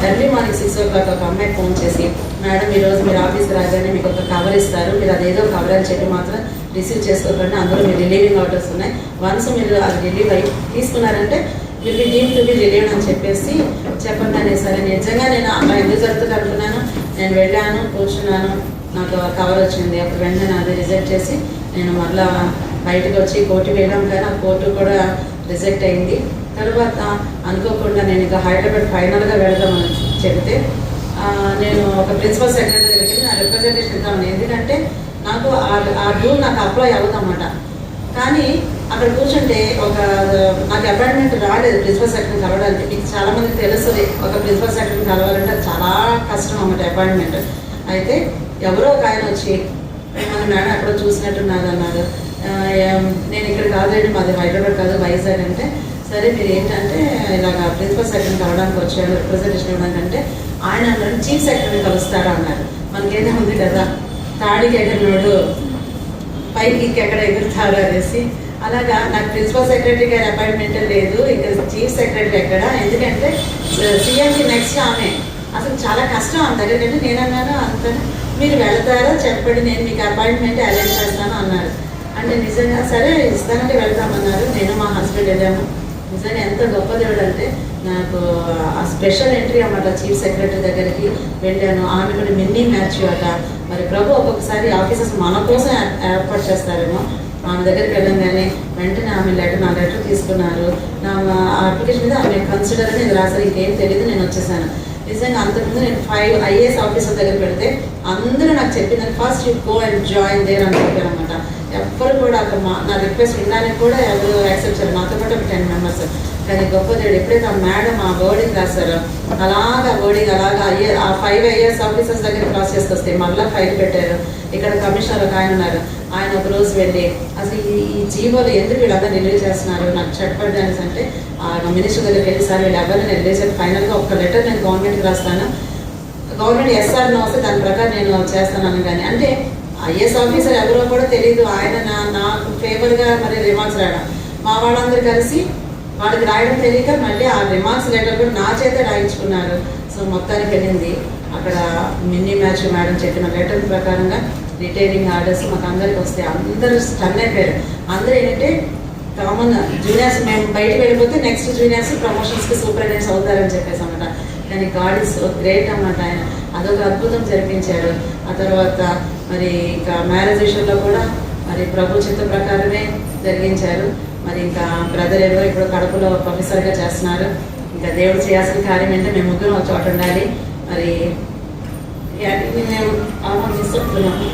ఎర్లీ మార్నింగ్ 6 o'clock ఒక అమ్మాయి ఫోన్ చేసి, మేడం ఈరోజు మీరు ఆఫీస్కి రాగానే మీకు ఒక కవర్ ఇస్తారు, మీరు అదేదో కవర్ అని చెప్పి మాత్రం రిసీవ్ చేసుకోకండి, అందులో మీరు రిలీవింగ్ ఆర్డర్స్ ఉన్నాయి, వన్స్ మీరు అది రిలీవ్ అయ్యి తీసుకున్నారంటే will be deemed to be relieved అని చెప్పేసి చెప్పండి అనేసి. సరే నిజంగా నేను అలా ఎందుకు జరుగుతుంది అనుకున్నాను. నేను వెళ్ళాను, కూర్చున్నాను, నాకు కవర్ వచ్చింది. అప్పుడు వెంటనే అది రిజెక్ట్ చేసి నేను మళ్ళీ బయటకు వచ్చి కోర్టుకి వెళ్ళాం, కానీ ఆ కోర్టు కూడా రిజెక్ట్ అయింది. తర్వాత అనుకోకుండా నేను ఇంకా హైదరాబాద్ ఫైనల్గా వెళదామని చెప్తే నేను ఒక ప్రిన్సిపల్ సెక్రటరీ దగ్గరికి నా రిప్రజెంటేషన్ ఇద్దామని, ఎందుకంటే నాకు ఆ రూల్ నాకు అప్లై అవుతామన్నమాట. కానీ అక్కడ కూర్చుంటే నాకు అపాయింట్మెంట్ రాలేదు ప్రిన్సిపల్ సెక్రటరీని కలవడానికి. మీకు చాలామందికి తెలుస్తుంది, ఒక ప్రిన్సిపల్ సెక్రటరీని కలవాలంటే అది చాలా కష్టం అన్నమాట అపాయింట్మెంట్. అయితే ఎవరో ఒక ఆయన వచ్చి మన మేడం ఎక్కడో చూసినట్టున్నది అన్నారు. నేను ఇక్కడ కాదండి, మాది హైదరాబాద్ కాదు వైజాగ్ అంటే, సరే మీరు ఏంటంటే ఇలాగ ప్రిన్సిపల్ సెక్రటరీని కలవడానికి వచ్చాను రిప్రజెంటేషన్ ఇవ్వడానికంటే, ఆయన అన్నాడు చీఫ్ సెక్రటరీని కలుస్తారా అన్నారు. మనకేదో ఉంది కదా, తాడికి ఎగరినోడు పైకి ఎక్కడ ఎగురుతాడు అనేసి. అలాగా నాకు ప్రిన్సిపల్ సెక్రటరీ గారి అపాయింట్మెంట్ లేదు, ఇంకా చీఫ్ సెక్రటరీ ఎక్కడ, ఎందుకంటే సీఎంకి నెక్స్ట్ ఆమె. అసలు చాలా కష్టం అంత దగ్గర. నేను అన్నాను, అంత మీరు వెళ్తారో చెప్పండి, నేను మీకు అపాయింట్మెంట్ అరేంజ్ చేస్తాను అన్నారు. అంటే నిజంగా సరే ఇస్తానంటే వెళ్తామన్నారు. నేను మా హస్బెండ్ వెళ్ళాము. నిజంగా ఎంత గొప్ప దేవుడు అంటే నాకు ఆ స్పెషల్ ఎంట్రీ అన్నమాట. చీఫ్ సెక్రటరీ దగ్గరికి వెళ్ళాను. ఆమె కూడా మిన్నీ మ్యాచ్ అట. మరి ప్రభు ఒక్కొక్కసారి ఆఫీసర్స్ మన కోసం ఏర్పాటు చేస్తారేమో. ఆమె దగ్గరికి వెళ్ళంగానే వెంటనే ఆమె నా లెటర్ తీసుకున్నారు. నా అప్లికేషన్ మీద ఆమె కన్సిడర్ అని రాశారు. ఇంకేం తెలియదు, నేను వచ్చేసాను. నిజంగా అంతకుముందు నేను 5 IAS ఆఫీసర్ దగ్గర పెడితే అందరూ నాకు చెప్పిందని first you go and join there అని చెప్పారు అనమాట. ఎవ్వరు కూడా అక్కడ నా రిక్వెస్ట్ వినడానికి కూడా ఎవరు యాక్సెప్ట్ చేయాలి. నాతో పాటు ఒక 10 మెంబర్స్. కానీ గొప్ప దేవుడు ఎప్పుడైతే ఆ మేడం ఆ వర్డింగ్ రాశారో అలాగా వర్డింగ్ అలాగా ఆ 5 IAS ఆఫీసర్స్ దగ్గర క్రాస్ చేసుకొస్తే మళ్ళీ ఫైల్ పెట్టారు. ఇక్కడ కమిషనర్ ఒక ఆయన ఉన్నారు, ఆయన ఒక రోజు వెళ్ళి అసలు ఈ జీవోలు ఎందుకు వీళ్ళందరూ రిలీజ్ చేస్తున్నారు నాకు చెప్పడానికి అంటే ఆ మినిస్టర్ దగ్గరికి వెళ్ళి సార్ వీళ్ళు ఎవరిని నేను రిలీజ్ చేసి ఫైనల్గా ఒక లెటర్ నేను గవర్నమెంట్కి రాస్తాను, గవర్నమెంట్ ఎస్ఆర్ నో వస్తే దాని ప్రకారం నేను చేస్తాను. కానీ అంటే ఐఏఎస్ ఆఫీసర్ ఎవరో కూడా తెలియదు, ఆయన నాకు ఫేవర్గా మరి రిమార్క్స్ రాయడం, మా వాళ్ళందరూ కలిసి వాళ్ళకి రాయడం తెలియక మళ్ళీ ఆ రిమార్క్స్ లెటర్ కూడా నా చేతే రాయించుకున్నారు. సో మొత్తానికి వెళ్ళింది. అక్కడ మినీ మ్యాచ్ మేడం చెప్పిన లెటర్ ప్రకారంగా రిటైనింగ్ ఆర్డర్స్ మాకు అందరికి వస్తే అందరూ స్టన్ అయిపోయారు. అందరూ ఏంటంటే కామన్ జూనియర్స్ మేము బయటకు వెళ్ళిపోతే నెక్స్ట్ జూనియర్స్ ప్రమోషన్స్కి సూపరింటెండెంట్స్ అవుతారని చెప్పేసి అన్నమాట. కానీ గాడ్ ఇస్ సో గ్రేట్ అన్నమాట. ఆయన అదొక అద్భుతం జరిపించారు. ఆ తర్వాత మరి ఇంకా మ్యారేజ్ విషయంలో కూడా మరి ప్రభు చిత్త ప్రకారమే జరిగించారు. మరి ఇంకా బ్రదర్ ఎవరో ఇప్పుడు కడపలో ప్రొఫెసర్గా చేస్తున్నారు. ఇంకా దేవుడు చేయాల్సిన కార్యం అంటే మేము ముగ్గురు ఒక చోట ఉండాలి. మరి మేము ఆహ్వానిస్తున్నాము.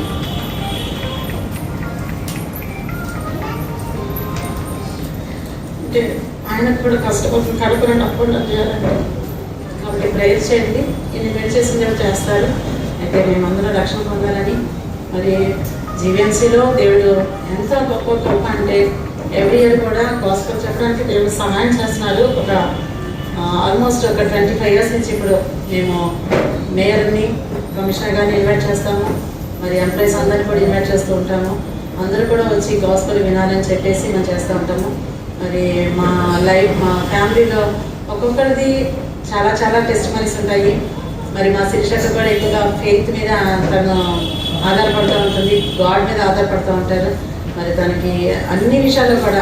అంటే ఆయనకు కూడా కష్టపడుతుంది కడపలో అప్పుడు చేయాలంటే, కాబట్టి ప్రేయర్ చేయండి. ఇన్ని మెడిటేషన్ చేస్తారు. అయితే మేమందరం రక్షణ పొందాలని మరి జీవీఎంసీలో దేవుడు ఎంతో గొప్ప అంటే ఎవ్రీ ఇయర్ కూడా గాస్పెల్ చెప్పడానికి దేవుడు సహాయం చేస్తున్నారు. ఒక ఆల్మోస్ట్ ఒక 25 years నుంచి ఇప్పుడు మేము మేయర్ని కమిషనర్ గారిని ఇన్వైట్ చేస్తాము. మరి ఎంప్లాయీస్ అందరినీ కూడా ఇన్వైట్ చేస్తూ ఉంటాము. అందరూ కూడా వచ్చి గాస్పెల్ వినాలని చెప్పేసి మేము చేస్తూ ఉంటాము. మరి మా ఫ్యామిలీలో ఒక్కొక్కరిది చాలా చాలా టెస్టిమనీస్ ఉంటాయి. మరి మా శిరీషక్క కూడా ఎక్కువగా ఫెయిత్ మీద తను ఆధారపడుతూ ఉంటుంది, గాడ్ మీద ఆధారపడుతూ ఉంటారు. మరి తనకి అన్ని విషయాల్లో కూడా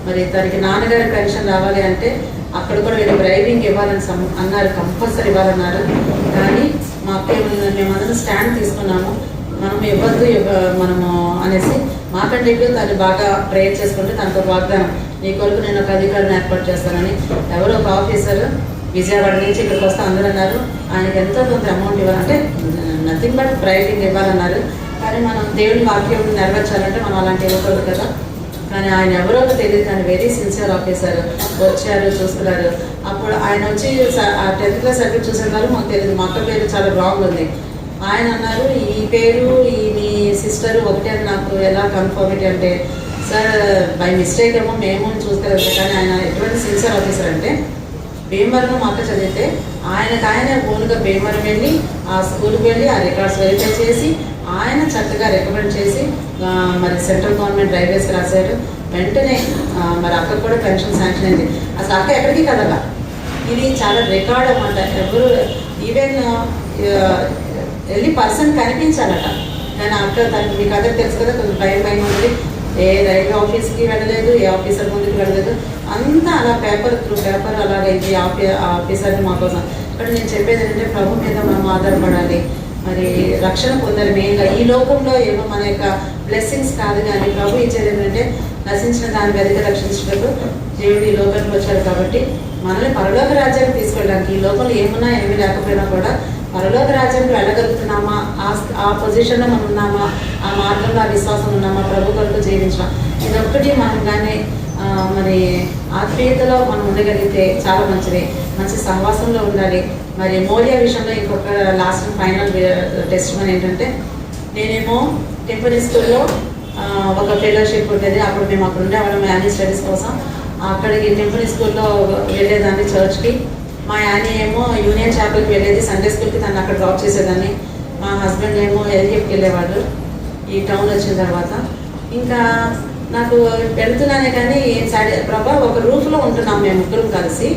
మరి తనకి నాన్నగారి పెన్షన్ రావాలి అంటే అక్కడ కూడా వీళ్ళు డ్రైవింగ్ ఇవ్వాలని అన్నారు, కంపల్సరీ ఇవ్వాలన్నారు. కానీ మా మేమందరం స్టాండ్ తీసుకున్నాము, మనం ఇవ్వద్దు మనము అనేసి. మాకంటే ఇప్పుడు తను బాగా ప్రేయర్ చేసుకుంటే తనకు వాగ్దానం, నీ కొరకు నేను ఒక అధికారిని ఏర్పాటు చేస్తానని. ఎవరో ఒక ఆఫీసర్ విజయవాడ నుంచి ఇక్కడికి వస్తే అందరూ అన్నారు ఆయనకి ఎంతో కొంత అమౌంట్ ఇవ్వాలంటే నథింగ్ బట్ డ్రైవింగ్ ఇవ్వాలన్నారు. కానీ మనం దేవుని వాక్యం నెరవేర్చాలంటే మనం అలాంటి ఇవ్వకూడదు కదా. కానీ ఆయన ఎవరో తెలియదు, కానీ వెరీ సిన్సియర్ ఆఫీసర్ వచ్చారు, చూసుకున్నారు. అప్పుడు ఆయన వచ్చి ఆ 10th class సర్టిఫికేట్ చూసేవారు మాకు తెలియదు, మా అక్క పేరు చాలా రాంగ్ ఉంది. ఆయన అన్నారు ఈ పేరు మీ సిస్టర్ ఒకటే అని నాకు ఎలా కన్ఫర్మిటీ అంటే, సార్ బై మిస్టేక్ ఏమో మేము చూసుకోలేదు. కానీ ఆయన ఎటువంటి సిన్సియర్ ఆఫీసర్ అంటే భీమవరం మా అక్క చదివితే ఆయన ఓన్గా భీమవరం వెళ్ళి ఆ స్కూల్కి వెళ్ళి ఆ రికార్డ్స్ వెరిఫై చేసి ఆయన చక్కగా రికమెండ్ చేసి మరి సెంట్రల్ గవర్నమెంట్ రైల్వేస్కి రాశారు. వెంటనే మరి అక్కకు కూడా పెన్షన్ శాంక్షన్ అయింది. అసలు అక్క ఎక్కడికి కదలా, ఇది చాలా రికార్డ్ అన్నమాట. ఎవరు ఈవెన్ వెళ్ళి పర్సన్ కనిపించాలట. కానీ అక్క తనకి మీకు అందరికి తెలుసు కదా, కొంచెం భయం ఉంది. ఏ రైల్వే ఆఫీస్కి వెళ్ళలేదు, ఏ ఆఫీసర్ ముందుకు వెళ్ళలేదు, అంతా అలా పేపర్ త్రూ పేపర్ అలాగే ఇది ఆఫీసర్ని మా కోసం. ఇక్కడ నేను చెప్పేది ఏంటంటే ప్రభు మీద మనం ఆధారపడాలి. మరి రక్షణ పొందాలి. మెయిన్గా ఈ లోకంలో ఏమో మన యొక్క బ్లెస్సింగ్స్ కాదు, కానీ ప్రభు ఇచ్చేది ఏంటంటే నశించిన దాని వెతికి రక్షించినట్టు దేవుడు ఈ లోకంలో వచ్చాడు. కాబట్టి మనల్ని పరలోక రాజ్యానికి తీసుకెళ్ళడానికి ఈ లోకంలో ఏమున్నా ఏమీ లేకపోయినా కూడా పరలోక రాజ్యానికి వెళ్ళగలుగుతున్నామా, ఆ పొజిషన్లో మనం ఉన్నామా, ఆ మార్గంలో ఆ విశ్వాసం ఉన్నామా, ప్రభు కొరకు జీవించడం, ఇదొక్కటి మనం కానీ మరి ఆత్మీయతలో మనం ఉండగలిగితే చాలా మంచిది. మంచి సహవాసంలో ఉండాలి. మరి మోరియా విషయంలో ఇంకొక లాస్ట్ ఫైనల్ టెస్టిమనీ ఏంటంటే, నేనేమో టెంపరీ స్కూల్లో ఒక ఫెలోషిప్ ఉండేది. అప్పుడు మేము అక్కడ ఉండేవాళ్ళం యానీ స్టడీస్ కోసం. అక్కడికి టెంపరీ స్కూల్లో వెళ్ళేదాన్ని చర్చ్కి. మా యానీ ఏమో యూనియన్ చాపెల్కి వెళ్ళేది, సండే స్కూల్కి తను అక్కడ డ్రాప్ చేసేదాన్ని. మా హస్బెండ్ ఏమో ఎల్జీఎఫ్కి వెళ్ళేవాళ్ళు ఈ టౌన్ వచ్చిన తర్వాత. ఇంకా నాకు వెళ్తున్నానే కానీ ప్రభా ఒక రూఫ్లో ఉంటున్నాం మేము ముగ్గురం కలిసి.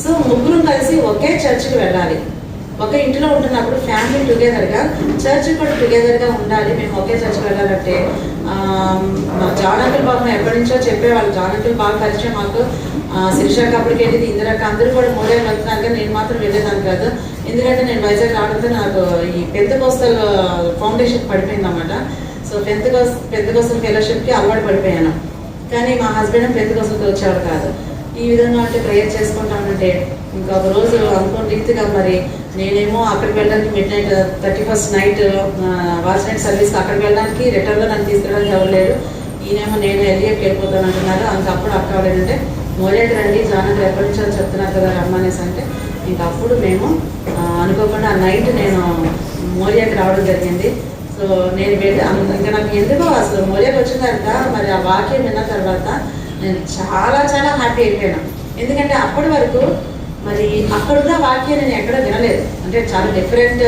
సో ముగ్గురం కలిసి ఒకే చర్చ్కి వెళ్ళాలి. ఒక ఇంటిలో ఉంటున్నప్పుడు ఫ్యామిలీ టుగెదర్గా చర్చ్ కూడా టుగెదర్గా ఉండాలి. మేము ఒకే చర్చ్కి వెళ్ళాలంటే జాన్ అంకుల్ బాబు ఎప్పటి నుంచో చెప్పేవాళ్ళు. జాన్ అంకుల్ బాగా పరిచయం మాకు. శిరీషాకి అప్పటికి వెళ్ళేది, ఇందిరాక అందరూ కూడా మోడే వెళ్తున్నాను, కానీ నేను మాత్రం వెళ్ళేదాన్ని కాదు. ఎందుకంటే నేను వైజాగ్ రావడంతో నాకు ఈ పెద్దకోస్తల్ ఫౌండేషన్ పడిపోయింది అన్నమాట. సో పెంతెకోస్తల్ ఫెలోషిప్కి అలవాటు పడిపోయాను. కానీ మా హస్బెండ్ పెంతెకోస్తల్కి వచ్చేవాడు కాదు. ఈ విధంగా అంటే ప్రేయర్ చేసుకుంటామంటే ఇంకా ఒక రోజు అనుకోని రీతిగా మరి నేనేమో అక్కడికి వెళ్ళడానికి midnight 31st night watch night సర్వీస్కి అక్కడికి వెళ్ళడానికి రిటర్న్లో నన్ను తీసుకెళ్ళడానికి ఎవరు లేరు. ఈయనేమో నేను ఎల్ఏకి వెళ్ళిపోతాను అంటున్నారు. అప్పుడు అక్క వాళ్ళేంటంటే మోరేకి రండి, జానకి ఎప్పటి నుంచో చెప్తున్నారు కదా రమ్మనేసి అంటే ఇంకా అప్పుడు మేము అనుకోకుండా ఆ నైట్ నేను మోరియాకి రావడం జరిగింది. సో నేను వెళ్ళి ఇంకా నాకు ఎందుకో అసలు మోరియాకి వచ్చిన తర్వాత మరి ఆ వాక్యం విన్న తర్వాత నేను చాలా చాలా హ్యాపీ అయిపోయాను. ఎందుకంటే అప్పటి వరకు మరి అక్కడున్న వాక్యం నేను ఎక్కడ వినలేదు. అంటే చాలా డిఫరెంట్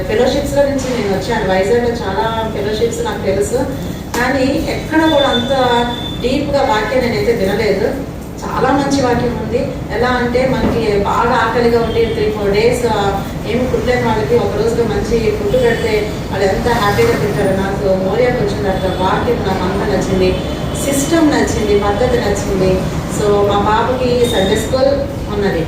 ఫెలోషిప్స్లో నుంచి నేను వచ్చాను. వైజాగ్లో చాలా ఫెలోషిప్స్ నాకు తెలుసు, కానీ ఎక్కడ కూడా అంత డీప్గా వాక్యం నేనైతే వినలేదు. చాలా మంచి వాక్యం ఉంది. ఎలా అంటే మనకి బాగా ఆకలిగా ఉండి 3-4 డేస్ ఏమి ఫుడ్ లేని వాళ్ళకి ఒక రోజుగా మంచి ఫుడ్ పెడితే వాళ్ళు ఎంత హ్యాపీగా తింటారు. నాకు మోరియాకి వచ్చిన తర్వాత వాక్యం నాకు అంతా నచ్చింది, సిస్టమ్ నచ్చింది, పద్ధతి నచ్చింది. సో మా పాపకి సండే స్కూల్ ఉన్నది,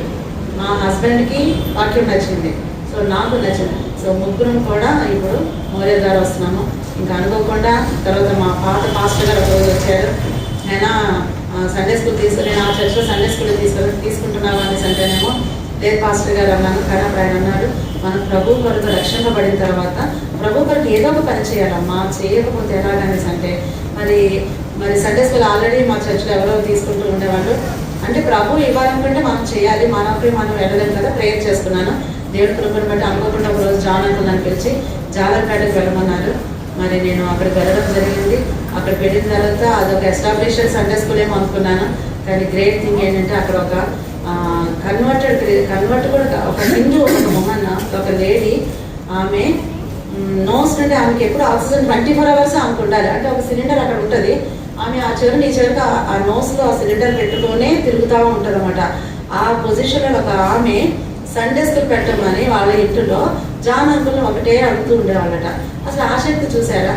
మా హస్బెండ్కి వాక్యం నచ్చింది, సో నాకు నచ్చింది. సో ముగ్గురం కూడా ఇప్పుడు మోరియా గారు వస్తున్నాము. ఇంకా అనుకోకుండా తర్వాత మా పాత పాస్టర్ గారు ఒకరోజు వచ్చారు. ఆయన సండే స్కూల్ తీసుకుని నేను ఆ చర్చ్లో సండే స్కూల్ తీసుకుంటున్నాను అనేసి అంటేనేమో లేదు పాస్టర్ గారు అన్నాను. కానీ అప్పుడు ఆయన అన్నాడు, మనం ప్రభు కొరకు రక్షింపబడిన తర్వాత ప్రభు కొరకు ఏదో ఒక పని చేయాలమ్మా, చేయకపోతే ఎలాగనేసి అంటే మరి సండే స్కూల్ ఆల్రెడీ మా చర్చ్లో ఎవరో తీసుకుంటూ ఉండేవాళ్ళు. అంటే ప్రభు ఇవ్వాలనుకుంటే మనం చేయాలి, మనకి మనం వెళ్ళలేము కదా. ప్రేయర్ చేసుకున్నాను. దేవుడి కృపను బట్టి అనుకోకుండా ఒకరోజు జాన్ అంకుల్ నన్ను పిలిచి జాలర్పేటకు వెళ్ళమన్నారు. మరి నేను అక్కడికి వెళ్ళడం జరిగింది. అక్కడికి వెళ్ళిన తర్వాత అదొక ఎస్టాబ్లిష్డ్ సండే స్కూల్ ఏమో అనుకున్నాను. కానీ గ్రేట్ థింగ్ ఏంటంటే అక్కడ ఒక కన్వర్ట్ కూడా ఒక హిందూ ఒక ఉమెన్, ఒక లేడీ, ఆమె నోస్ అంటే ఆమెకి ఎప్పుడు ఆక్సిజన్ 24 hours ఆమెకు ఉండాలి. అంటే ఒక సిలిండర్ అక్కడ ఉంటుంది. ఆమె ఆ చెరువుని ఈ చెరువుకి ఆ నోస్లో ఆ సిలిండర్ పెట్టుకునే తిరుగుతూ ఉంటుంది అనమాట. ఆ పొజిషన్లో ఒక ఆమె సండే స్కూల్ పెట్టమని వాళ్ళ ఇంటిలో జాన్ అంకుల్ని ఒకటే అడుగుతూ ఉండేవాళ్ళట. అసలు ఆసక్తి చూసారా?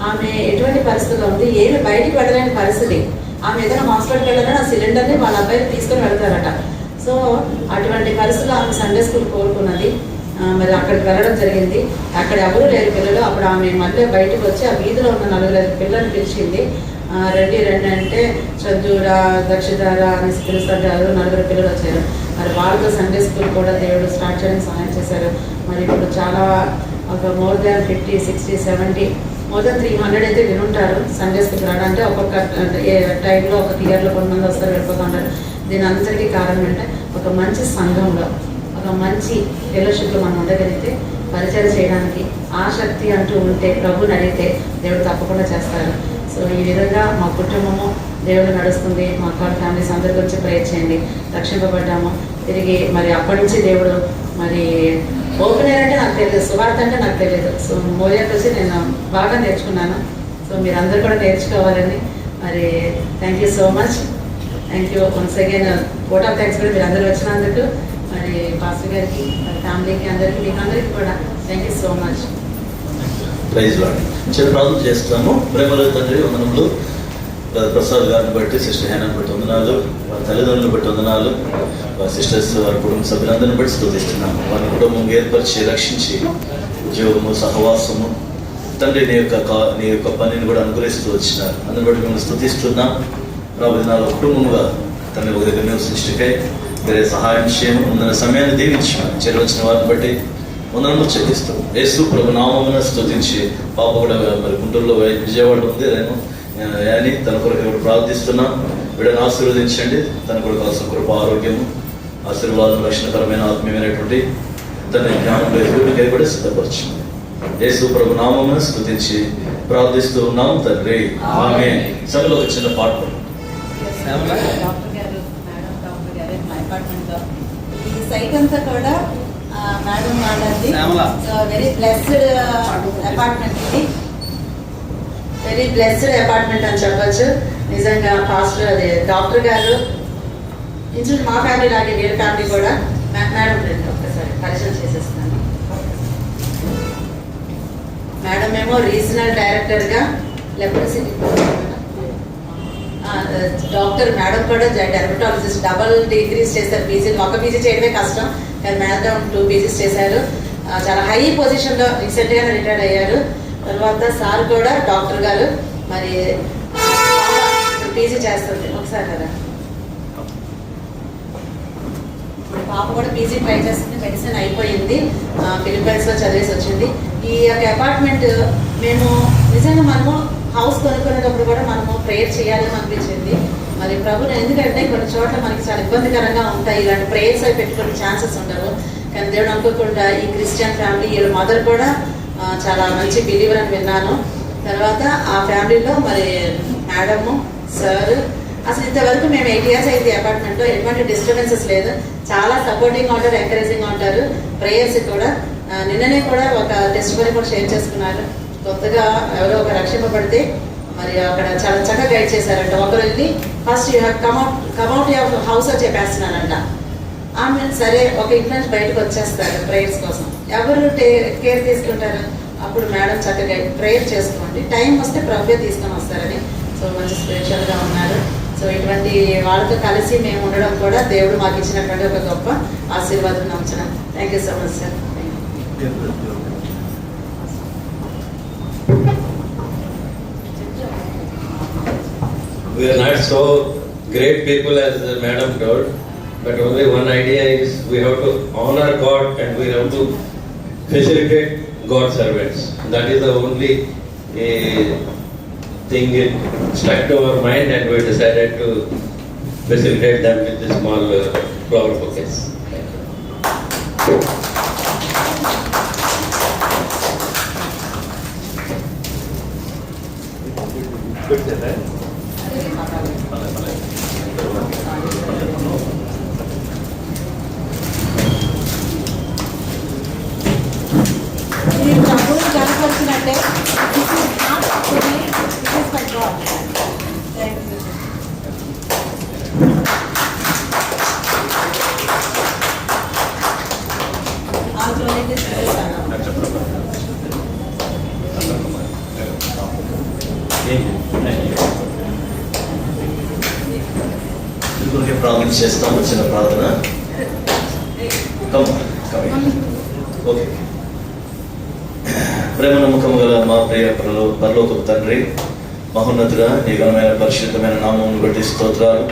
ఆమె ఎటువంటి పరిస్థితిలో ఉంది, ఏమి బయటికి వెళ్ళలేని పరిస్థితి. ఆమె ఏదైనా హాస్పిటల్కి వెళ్ళాలని ఆ సిలిండర్ని వాళ్ళ అబ్బాయికి తీసుకొని వెళ్తారట. సో అటువంటి పరిస్థితుల్లో ఆమె సండే స్కూల్ కోరుకున్నది. మరి అక్కడికి వెళ్ళడం జరిగింది. అక్కడ ఎవరూ లేరు పిల్లలు. అప్పుడు ఆమె మళ్ళీ బయటకు వచ్చి ఆ వీధిలో ఉన్న 4-5 పిల్లల్ని పిలిచింది. రండి అంటే చందూరా, దక్షిధార అనేసి పిలుస్తుంటే 4 పిల్లలు వచ్చారు. మరి వాళ్ళతో సండే స్కూల్ కూడా దేవుడు స్టార్ట్ చేయడానికి సహాయం చేశారు. మరి ఇప్పుడు చాలా ఒక మోర్ దాన్ 50, 60, 70 మోర్ దాన్ 300 అయితే వినుంటారు సండే స్కూల్ రావడం. అంటే ఒక్కొక్క టైంలో ఒక ఇయర్లో కొంతమంది వస్తారు, వెళ్ళిపోతూ ఉంటారు. దీని అందరికీ కారణం అంటే ఒక మంచి సంఘంలో ఒక మంచి ఫెలోషిప్లో మనం ఉండగలిగితే పరిచయం చేయడానికి ఆసక్తి అంటూ ఉంటే ప్రభుని అడిగితే దేవుడు తప్పకుండా చేస్తారు. సో ఈ విధంగా మా కుటుంబము దేవుడు నడుస్తుంది. మా అక్క ఫ్యామిలీస్ అందరి గురించి ప్రేయర్ చేయండి. రక్షింపబడ్డాము తిరిగి. మరి అప్పటి నుంచి దేవుడు మరి ఓపెన్ అంటే నాకు తెలియదు, సువార్త అంటే నాకు తెలియదు. సో మోరియాకి వచ్చి నేను బాగా నేర్చుకున్నాను. సో మీరు అందరు కూడా నేర్చుకోవాలని మరి thank you so much. Thank you once again. Vote of thanks కూడా మీరు అందరూ వచ్చినందుకు. మరి పాస్టర్ గారికి, మరి ఫ్యామిలీకి, అందరికీ, మీకు అందరికీ కూడా thank you so much. Praise Lord. చిన్న ప్రార్థన చేస్తున్నాము. ప్రేమలో తండ్రి వందనములు. ప్రసాద్ గారిని బట్టి, సిస్టర్ హేనాన్ని బట్టి వందనాలు, వారి తల్లిదండ్రులను బట్టి వందనాలు, వారి సిస్టర్స్, వారి కుటుంబ సభ్యులందరిని బట్టి స్తుతిస్తున్నాము. వారి కుటుంబం ఏర్పరిచి రక్షించి ఉద్యోగము, సహవాసము తండ్రి నీ యొక్క పనిని కూడా అనుగ్రహిస్తూ వచ్చినారు. అందుని బట్టి మేము స్తుతిస్తున్నాం. రాబోయే నాలుగు కుటుంబముగా తండ్రి ఒక దగ్గర నివసించటకై వేరే సహాయం చేయము. ముందున్న సమయాన్ని దీవించాము. చేరవచ్చిన వారిని బట్టి వందనము చెల్లిస్తాం. యేసు ప్రభు నామమున స్తుతించి పాప కూడా మరి గుంటూరులో విజయవాడలో ఉంది అని తన కొరకు ఇప్పుడు ప్రార్థిస్తున్నాం. వీడని ఆశీర్వదించండి. తన కొరకు కావాల్సిన కృప, ఆరోగ్యము, ఆశీర్వాదం, రక్షణకరమైన ఆత్మీయమైనటువంటి తన జ్ఞానం కూడా సిద్ధపరచండి. యేసు ప్రభు నామమున స్తుతించి ప్రార్థిస్తూ ఉన్నాం తండ్రి, ఆమేన్. సభలో ఒక చిన్న పాట డాక్టర్ గారు, మేడం డాక్టర్ గారు మా అపార్ట్మెంట్లో ఈ సైట్ అంతా కూడా మేడం వాళ్ళది. సో వెరీ బ్లెస్డ్ అపార్ట్మెంట్ ఇది, వెరీ బ్లెస్డ్ అపార్ట్మెంట్ అని చెప్పచ్చు. నిజంగా పాస్టర్ అది డాక్టర్ గారు ఇంచుమించు మా ఫ్యామిలీ లాగే వీళ్ళ ఫ్యామిలీ కూడా. మేడం రండి ఒక్కసారి పరిచయం చేసేస్తున్నాను. మేడం ఏమో రీజనల్ డైరెక్టర్గా లెప్రసీ డాక్టర్. మేడం కూడా డెర్మటాలజిస్ట్, డబల్ డిగ్రీస్ చేశారు. పీజీ ఒక పీజీ చేయడమే కష్టం, కానీ మేడం 2 పీజీస్ చేశారు. చాలా హై పొజిషన్లో రీసెంట్గానే రిటైర్డ్ అయ్యారు. తర్వాత సార్ కూడా డాక్టర్ గారు, మరి పీజీ చేస్తుంది. ఒకసారి కదా పాప కూడా పీజీ ట్రై చేస్తుంది, మెడిసిన్ అయిపోయింది, ఫిలిప్పైన్స్లో చదివేసి వచ్చింది. ఈ యొక్క అపార్ట్మెంట్ మేము నిజంగా మనము హౌస్ కొనుక్కునేటప్పుడు కూడా మనము ప్రేయర్ చేయాలని అనిపించింది. మరి ప్రభుని ఎందుకంటే కొన్ని చోట్ల మనకి చాలా ఇబ్బందికరంగా ఉంటాయి, ఇలాంటి ప్రేయర్స్ అవి పెట్టుకునే ఛాన్సెస్ ఉండవు. కానీ దేవుడు అనుకోకుండా ఈ క్రిస్టియన్ ఫ్యామిలీ, వీళ్ళ మదర్ కూడా చాలా మంచి బిలీవర్ అని విన్నాను. తర్వాత ఆ ఫ్యామిలీలో మరి మేడము, సార్, అసలు ఇంతవరకు మేము 8 years అయింది అపార్ట్మెంట్లో, ఎటువంటి డిస్టర్బెన్సెస్ లేదు. చాలా సపోర్టింగ్గా ఉంటారు, ఎంకరేజింగ్గా ఉంటారు. ప్రేయర్స్ కూడా నిన్ననే కూడా ఒక టెస్ట్ కూడా షేర్ చేసుకున్నారు. కొత్తగా ఎవరో ఒక రక్షింపబడితే మరి అక్కడ చాలా చక్కగా గైడ్ చేశారంట. ఒకరు వెళ్ళి first you have come at your house అని చెప్పేస్తున్నానంట. ఆమె సరే ఒక ఇంటి నుంచి బయటకు వచ్చేస్తారు ప్రేయర్స్ కోసం. ఎవరు కేర్ తీసుకుంటారు? అప్పుడు మేడం చక్కగా ప్రేయర్ చేసుకోండి, టైం వస్తే ప్రభువే తీసుకొని వస్తారని. సో మంచి స్పిరిచువల్గా ఉన్నారు. సో ఇటువంటి వాళ్ళతో కలిసి మేము ఉండడం కూడా దేవుడు మాకు ఇచ్చినటువంటి ఒక గొప్ప ఆశీర్వాదం నమ్ముతున్నాం. Thank you so much sir. We are not so great people as the madam told, but only one idea is we have to honor God and we have to facilitate God's servants. That is the only thing it stuck to our mind, and we decided to facilitate them with the small flower bouquets. మీరు ప్రభువుని కనపరిచినట్టే ఇంకొక ప్రార్థన చేస్తాము, చిన్న ప్రార్థన. Okay. ప్రేమ నమ్మకం గల మా ప్రియ పరలోకపు తండ్రి, మహోన్నతుడా, నీ ఘనమైన పరిశుద్ధమైన నామం బట్టి స్తోత్రాలు.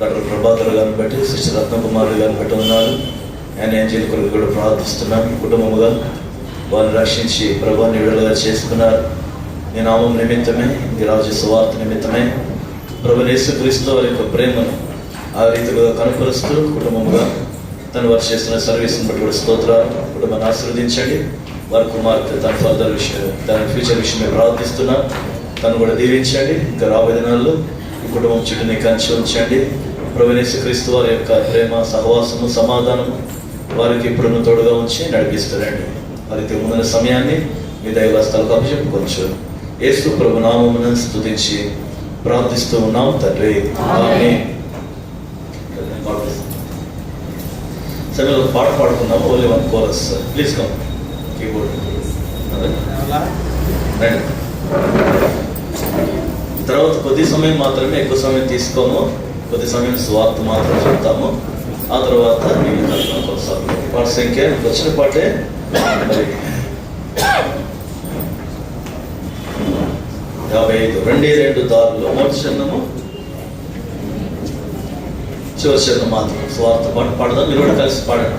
డాక్టర్ ప్రభాకర్ గారిని బట్టి, సిస్టర్ రత్నకుమారి గారిని బట్టి ఉన్నారు. ఆయన ఏంజల్ కొరకు కూడా ప్రార్థిస్తున్నాను. కుటుంబముగా వారిని రక్షించి ప్రభాని విడుదల చేసుకున్నారు. నీ నామం నిమిత్తమే, నీ రాజ్య సువార్త నిమిత్తమే ప్రభు యేసుక్రీస్తు వారి యొక్క ప్రేమను ఆ రీతిగా కనపరుస్తూ కుటుంబముగా తను వారు చేస్తున్న సర్వీస్ని బట్టి కూడా స్తోత్రాలు. కుటుంబాన్ని ఆశీర్వదించండి. వారి కుమార్తె తన ఫర్దర్ విషయం, దాని ఫ్యూచర్ విషయమే ప్రార్థిస్తున్నా. తను కూడా దీవించండి. ఇంకా రాబోయే దినాల్లో ఈ కుటుంబం చుట్టూని కంచి ఉంచండి. ప్రభు యేసుక్రీస్తు వారి యొక్క ప్రేమ, సహవాసము, సమాధానము వారికి ఇప్పుడు తోడుగా ఉంచి నడిపిస్తారండి. వారికి ముందున్న సమయాన్ని మీ దైవ స్థలకు అప్పచెప్పుకోవచ్చు. యేసు ప్రభు నామమును స్తుతించి ప్రార్థిస్తూ ఉన్నాం తండ్రి, ఆమేన్. సరే, ఒక పాట పాడుకున్నాము. Only one chorus. Please come keyboard. తర్వాత కొద్ది సమయం మాత్రమే, ఎక్కువ సమయం తీసుకోము. కొద్ది సమయం స్వార్థ మాత్రం చెప్తాము. ఆ తర్వాత నేను కొనసాగుతాను. పాట సంఖ్య వచ్చిన పాటే మరి 55. 2 దారులు. మొదటి చరణము, చివరి చరణం మాత్రం స్వార్థ పాట పాడదాం. మీరు కూడా కలిసి పాడండి.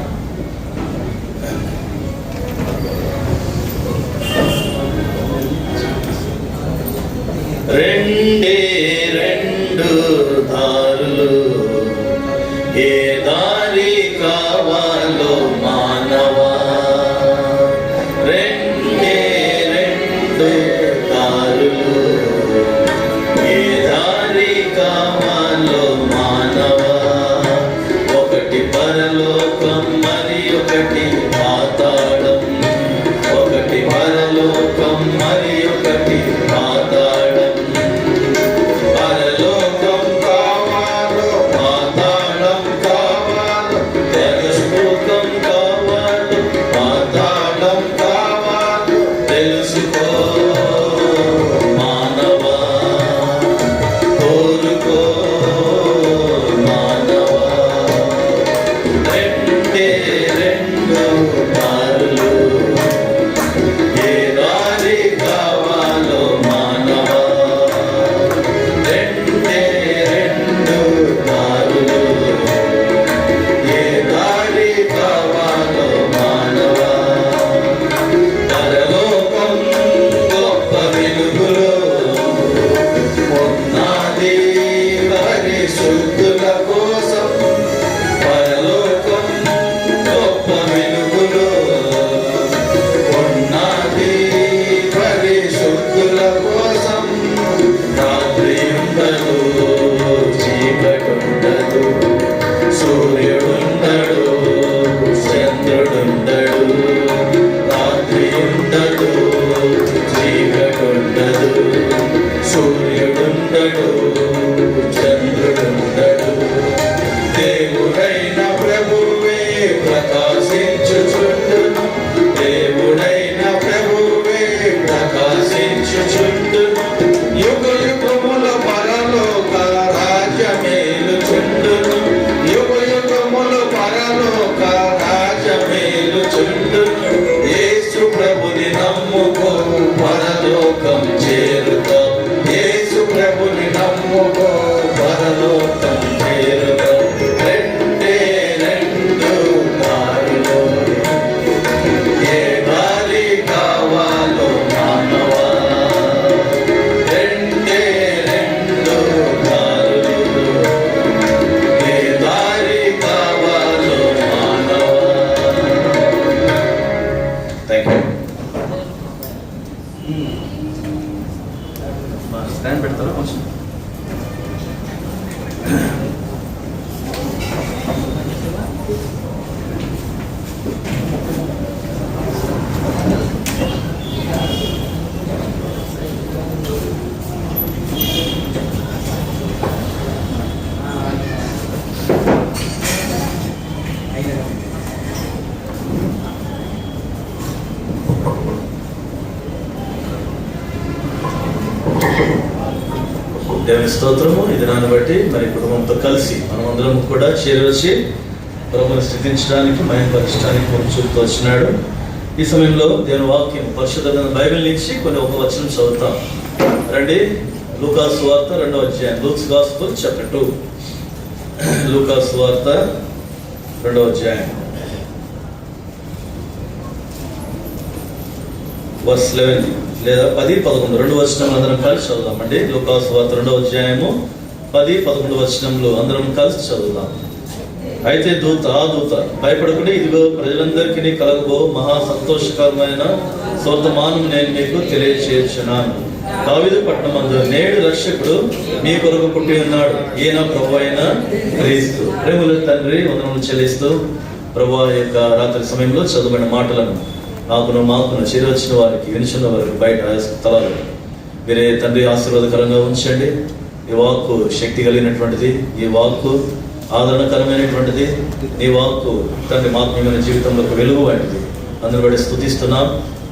రెండే 2 దారులు, ఏ దారి కావాలో మానవా. రెండే 2 దారులు, ఏ దారి కావాలో మానవా. ఒకటి పరలోకం, మరి ఒకటి పాతాళం. ఒకటి పరలోకం, మరి ఒకటి పాతాళం. పరలోకం కావాలో పాతాళం కావాలో పరిశుద్ధుల కోసం పరలోకం గొప్ప వెలుగులో ఉన్నది. పరిశుద్ధుల కోసం రాత్రి ఉండదు, చీకటుండదు, సూర్యుడుండడు, చంద్రుడుండడు, రాత్రి ఉండదు, చీకటుండదు, సూర్యుడుండడు, చంద్రుడుండడు. దేవుడైన ప్రభువే ప్రకాశించుచుండును, దేవుడైన ప్రభువే ప్రకాశించుచుండును. యుగ యుగముల పరలోక రాజ్యమేలుచుండును, యుగ యుగముల పరలోక రాజ్యమేలుచుండును. యేసు ప్రభుని నమ్ముకో పరలోకం చేరుతావు, యేసు ప్రభుని నమ్ముకో పరలోకం చేరుతావు. రెండే రెండు దారులు, ఏ దారి కావాలో మానవా, రెండే రెండు దారులు, ఏ దారి కావాలో మానవా. Thank you. స్టాండ్ పెడతారా కొంచెం? దేవుని స్తోత్రము. ఈ దినాన్ని బట్టి మరి కుటుంబంతో కలిసి మనమందరం కూడా చేరవచ్చి ప్రభువుని స్థితించడానికి మహిమపరచడానికి ముందుకు వచ్చినాడు. ఈ సమయంలో దేవుని వాక్యం పరిశుద్ధమైన బైబిల్ నుంచి ఒక వచనం చదువుతాం. రండి, లూకా సువార్త 2వ అధ్యాయం. Luke's gospel chapter 2. లూకా సువార్త 2వ అధ్యాయం వర్స్ 11 లేదా 10, 11 రెండు వచనములు అందరం కలిసి చదువుదామండి. లూకా సువార్త 2వ అధ్యాయము 10, 11 వచనములు అందరం కలిసి చదువుదాం. అయితే ఆ దూత భయపడకుండా, ఇదిగో ప్రజలందరికీ కలగబో మహా సంతోషకరమైన స్వర్తమానం నేను మీకు తెలియచేయుచున్నాను. దావీదు పట్టణమందు నేడు రక్షకుడు మీ కొరకు పుట్టి ఉన్నాడు, ఈయన ప్రభువు అయిన క్రీస్తు. ప్రేమల తండ్రి, వందనములు చెల్లిస్తూ ప్రభువు యొక్క రాత్రి సమయంలో చదువుబడిన మాటలను మాకును చేరవచ్చిన వారికి, వినిచిన వారికి బయట స్థలాలు మీరే తండ్రి ఆశీర్వాదకరంగా ఉంచండి. ఈ వాక్కు శక్తి కలిగినటువంటిది, ఈ వాక్కు ఆదరణకరమైనటువంటిది, ఈ వాక్కు తండ్రి ఆత్మీయమైన జీవితంలో ఒక వెలుగు వంటిది. అందరూ బట్టి స్తుతిస్తున్నాం.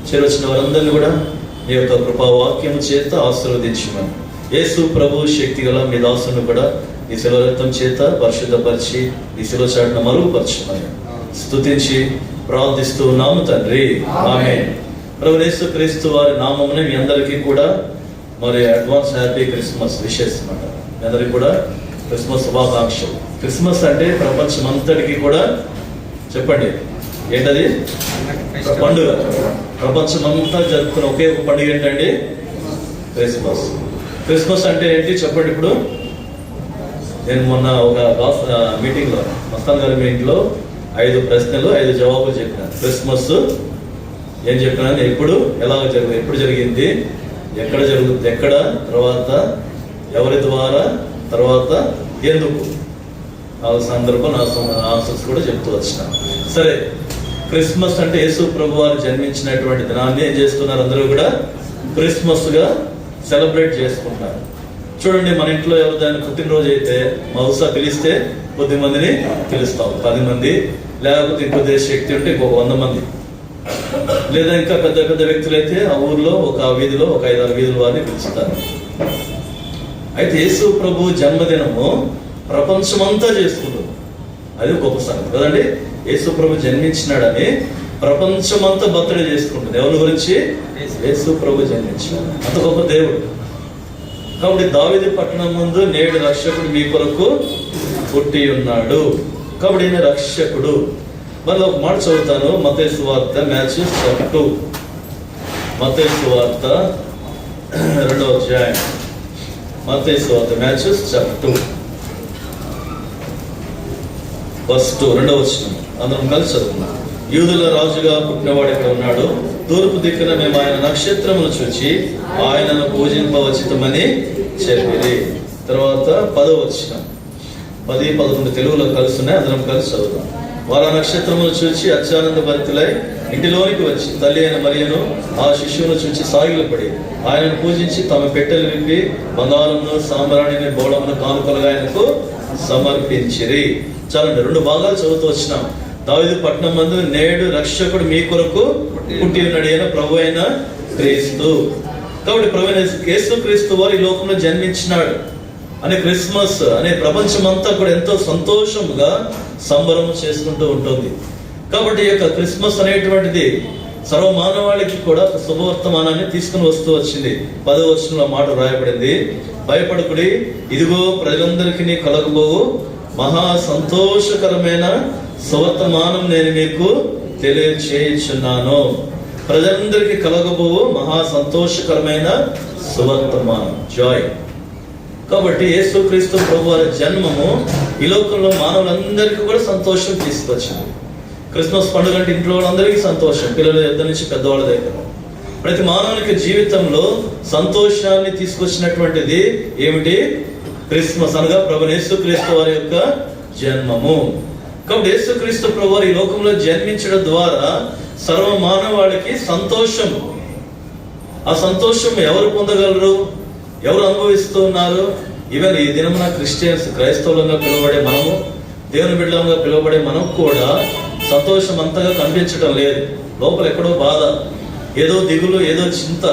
చేరవచ్చిన వారందరినీ కూడా మీ యొక్క కృపా వాక్యము చేత ఆశీర్వదించమని, యేసు ప్రభు శక్తి గల మీ దాసును కూడా ఈ శిలువ రక్తం చేత పరిశుద్ధపరిచి ఈ శిలువ చాటున మరుగుపరచమని స్తుతించి ప్రార్థిస్తూ ఉన్నాము తండ్రి, ఆమేన్. ప్రభు యేసు క్రీస్తు వారి నామమునే మీ అందరికీ కూడా మరి అడ్వాన్స్ హ్యాపీ క్రిస్మస్ విషెస్ అన్నమాట. మీ అందరికీ కూడా క్రిస్మస్ శుభాకాంక్షలు. క్రిస్మస్ అంటే ప్రపంచం అంతటికి కూడా చెప్పండి ఏంటది? పండుగ. ప్రపంచం అంతా జరుపుకున్న ఒకే ఒక పండుగ ఏంటండి? క్రిస్మస్. క్రిస్మస్ అంటే ఏంటి చెప్పండి. ఇప్పుడు నేను మొన్న ఒక మీటింగ్లో మస్తాన్ గారి మీటింగ్లో 5 ప్రశ్నలు 5 జవాబులు చెప్పినాను. క్రిస్మస్ ఏం చెప్పినాను, ఎప్పుడు, ఎప్పుడు జరిగింది, ఎక్కడ జరుగుతుంది, ఎక్కడ, తర్వాత ఎవరి ద్వారా, తర్వాత ఎందుకు, ఆ సందర్భం ఆన్సర్స్ కూడా చెప్తూ వచ్చిన. సరే, క్రిస్మస్ అంటే యేసు ప్రభు వారు జన్మించినటువంటి దినాన్ని ఏం చేస్తున్నారు? అందరూ కూడా క్రిస్మస్గా సెలబ్రేట్ చేసుకుంటారు. చూడండి, మన ఇంట్లో ఎవరిదైనా పుట్టినరోజు అయితే బహుశా పిలిస్తే కొద్ది మందిని పిలుస్తాం, 10 మంది, లేకపోతే ఇంకొద్ది శక్తి ఉంటే ఇంకొక 100 మంది, లేదా ఇంకా పెద్ద పెద్ద వ్యక్తులు అయితే ఆ ఊర్లో ఒక వీధిలో ఒక 5-6 వీధుల వారిని పిలుస్తారు. అయితే యేసు ప్రభు జన్మదినము ప్రపంచమంతా చేసుకుంటుంది. అది గొప్ప సంగతి కదండి. యేసు ప్రభు జన్మించినాడని ప్రపంచమంతా బర్త్డే చేసుకుంటుంది. ఎవరి గురించి? యేసు ప్రభు జన్మించినాడు. అంత గొప్ప దేవుడు. కాబట్టి దావీదు పట్టణం ముందు నేడు రక్షకుడు మీ కొరకు పుట్టి ఉన్నాడు. కాబట్టి ఈయన రక్షకుడు. మళ్ళీ ఒక మాట చదువుతాను. మత్తయి సువార్త మ్యాచెస్ చాప్టర్ 2. మత్తయి సువార్త 2వ అధ్యాయం. మత్తయి సువార్త మ్యాచెస్ చాప్టర్ 2. ఫస్ట్ 2వ వచనం అందరం కలిసి చదువుకున్నాం. యూదుల రాజుగా పుట్టినవాడు ఇక్కడ ఉన్నాడు. తూర్పు దిక్కున మేము ఆయన నక్షత్రమును చూచి ఆయనను పూజింపవచ్చితమని చెప్పిరి. తర్వాత 10వ వచనం 10, 11 తెలుగులో కలుస్తున్నాయి. అందరం కలిసి చదువుతాం. వారు ఆ నక్షత్రమును చూచి అత్యానంద భరితులై ఇంటిలోనికి వచ్చి తల్లి అయిన మరియను ఆ శిశువును చూచి సాగిలపడి ఆయనను పూజించి తమ పెట్టెలు విప్పి బంగారమును సాంబ్రాణిని బోళమును కానుకలుగా ఆయనకు సమర్పించిరి. చాలండి, 2 భాగాలు చదువుతూ వచ్చినాం. దావీదు పట్టణం మందు నేడు రక్షకుడు మీ కొరకు పుట్టి ఉన్నాడు, అయిన ప్రభు అయిన క్రీస్తు. కాబట్టి ప్రభు అయిన యేసు క్రీస్తు వారు ఈ లోకంలో జన్మించినాడు అనే క్రిస్మస్ అనే ప్రపంచం అంతా కూడా ఎంతో సంతోషంగా సంబరం చేసుకుంటూ ఉంటుంది. కాబట్టి ఈ యొక్క క్రిస్మస్ అనేటువంటిది సర్వమానవాళికి కూడా ఒక శుభవర్తమానాన్ని తీసుకుని వస్తూ వచ్చింది. 10వ వచనంలో మాట రాయబడింది, భయపడకుడి, ఇదిగో ప్రజలందరికీ కలగబోవు మహా సంతోషకరమైన సువర్తమానం నేను మీకు తెలియచేయుచున్నాను. ప్రజలందరికీ కలగబోవు మహా సంతోషకరమైన సువర్తమానం, జాయ్. కాబట్టి యేసుక్రీస్తు ప్రభు వారి జన్మము ఈ లోకంలో మానవులందరికీ కూడా సంతోషం తీసుకొచ్చింది. క్రిస్మస్ పండుగ అంటే ఇంట్లో వాళ్ళందరికీ సంతోషం, పిల్లల దగ్గర నుంచి పెద్దవాళ్ళ దగ్గర. ప్రతి మానవునికి జీవితంలో సంతోషాన్ని తీసుకొచ్చినటువంటిది ఏమిటి? క్రిస్మస్ అనగా ప్రభు యేసుక్రీస్తు వారి యొక్క జన్మము. కాబట్టి యేసుక్రీస్తు ప్రభు వారు ఈ లోకంలో జన్మించడం ద్వారా సర్వ మానవాళికి సంతోషం. ఆ సంతోషం ఎవరు పొందగలరు? ఎవరు అనుభవిస్తూ ఉన్నారు? ఈవెన్ ఈ దినమున క్రిస్టియన్స్, క్రైస్తవులంగా పిలువబడే మనము, దేవుని బిడ్డలంగా పిలువబడే మనం కూడా సంతోషం అంతగా కనిపించడం లేదు. లోపల ఎక్కడో బాధ, ఏదో దిగులు, ఏదో చింత,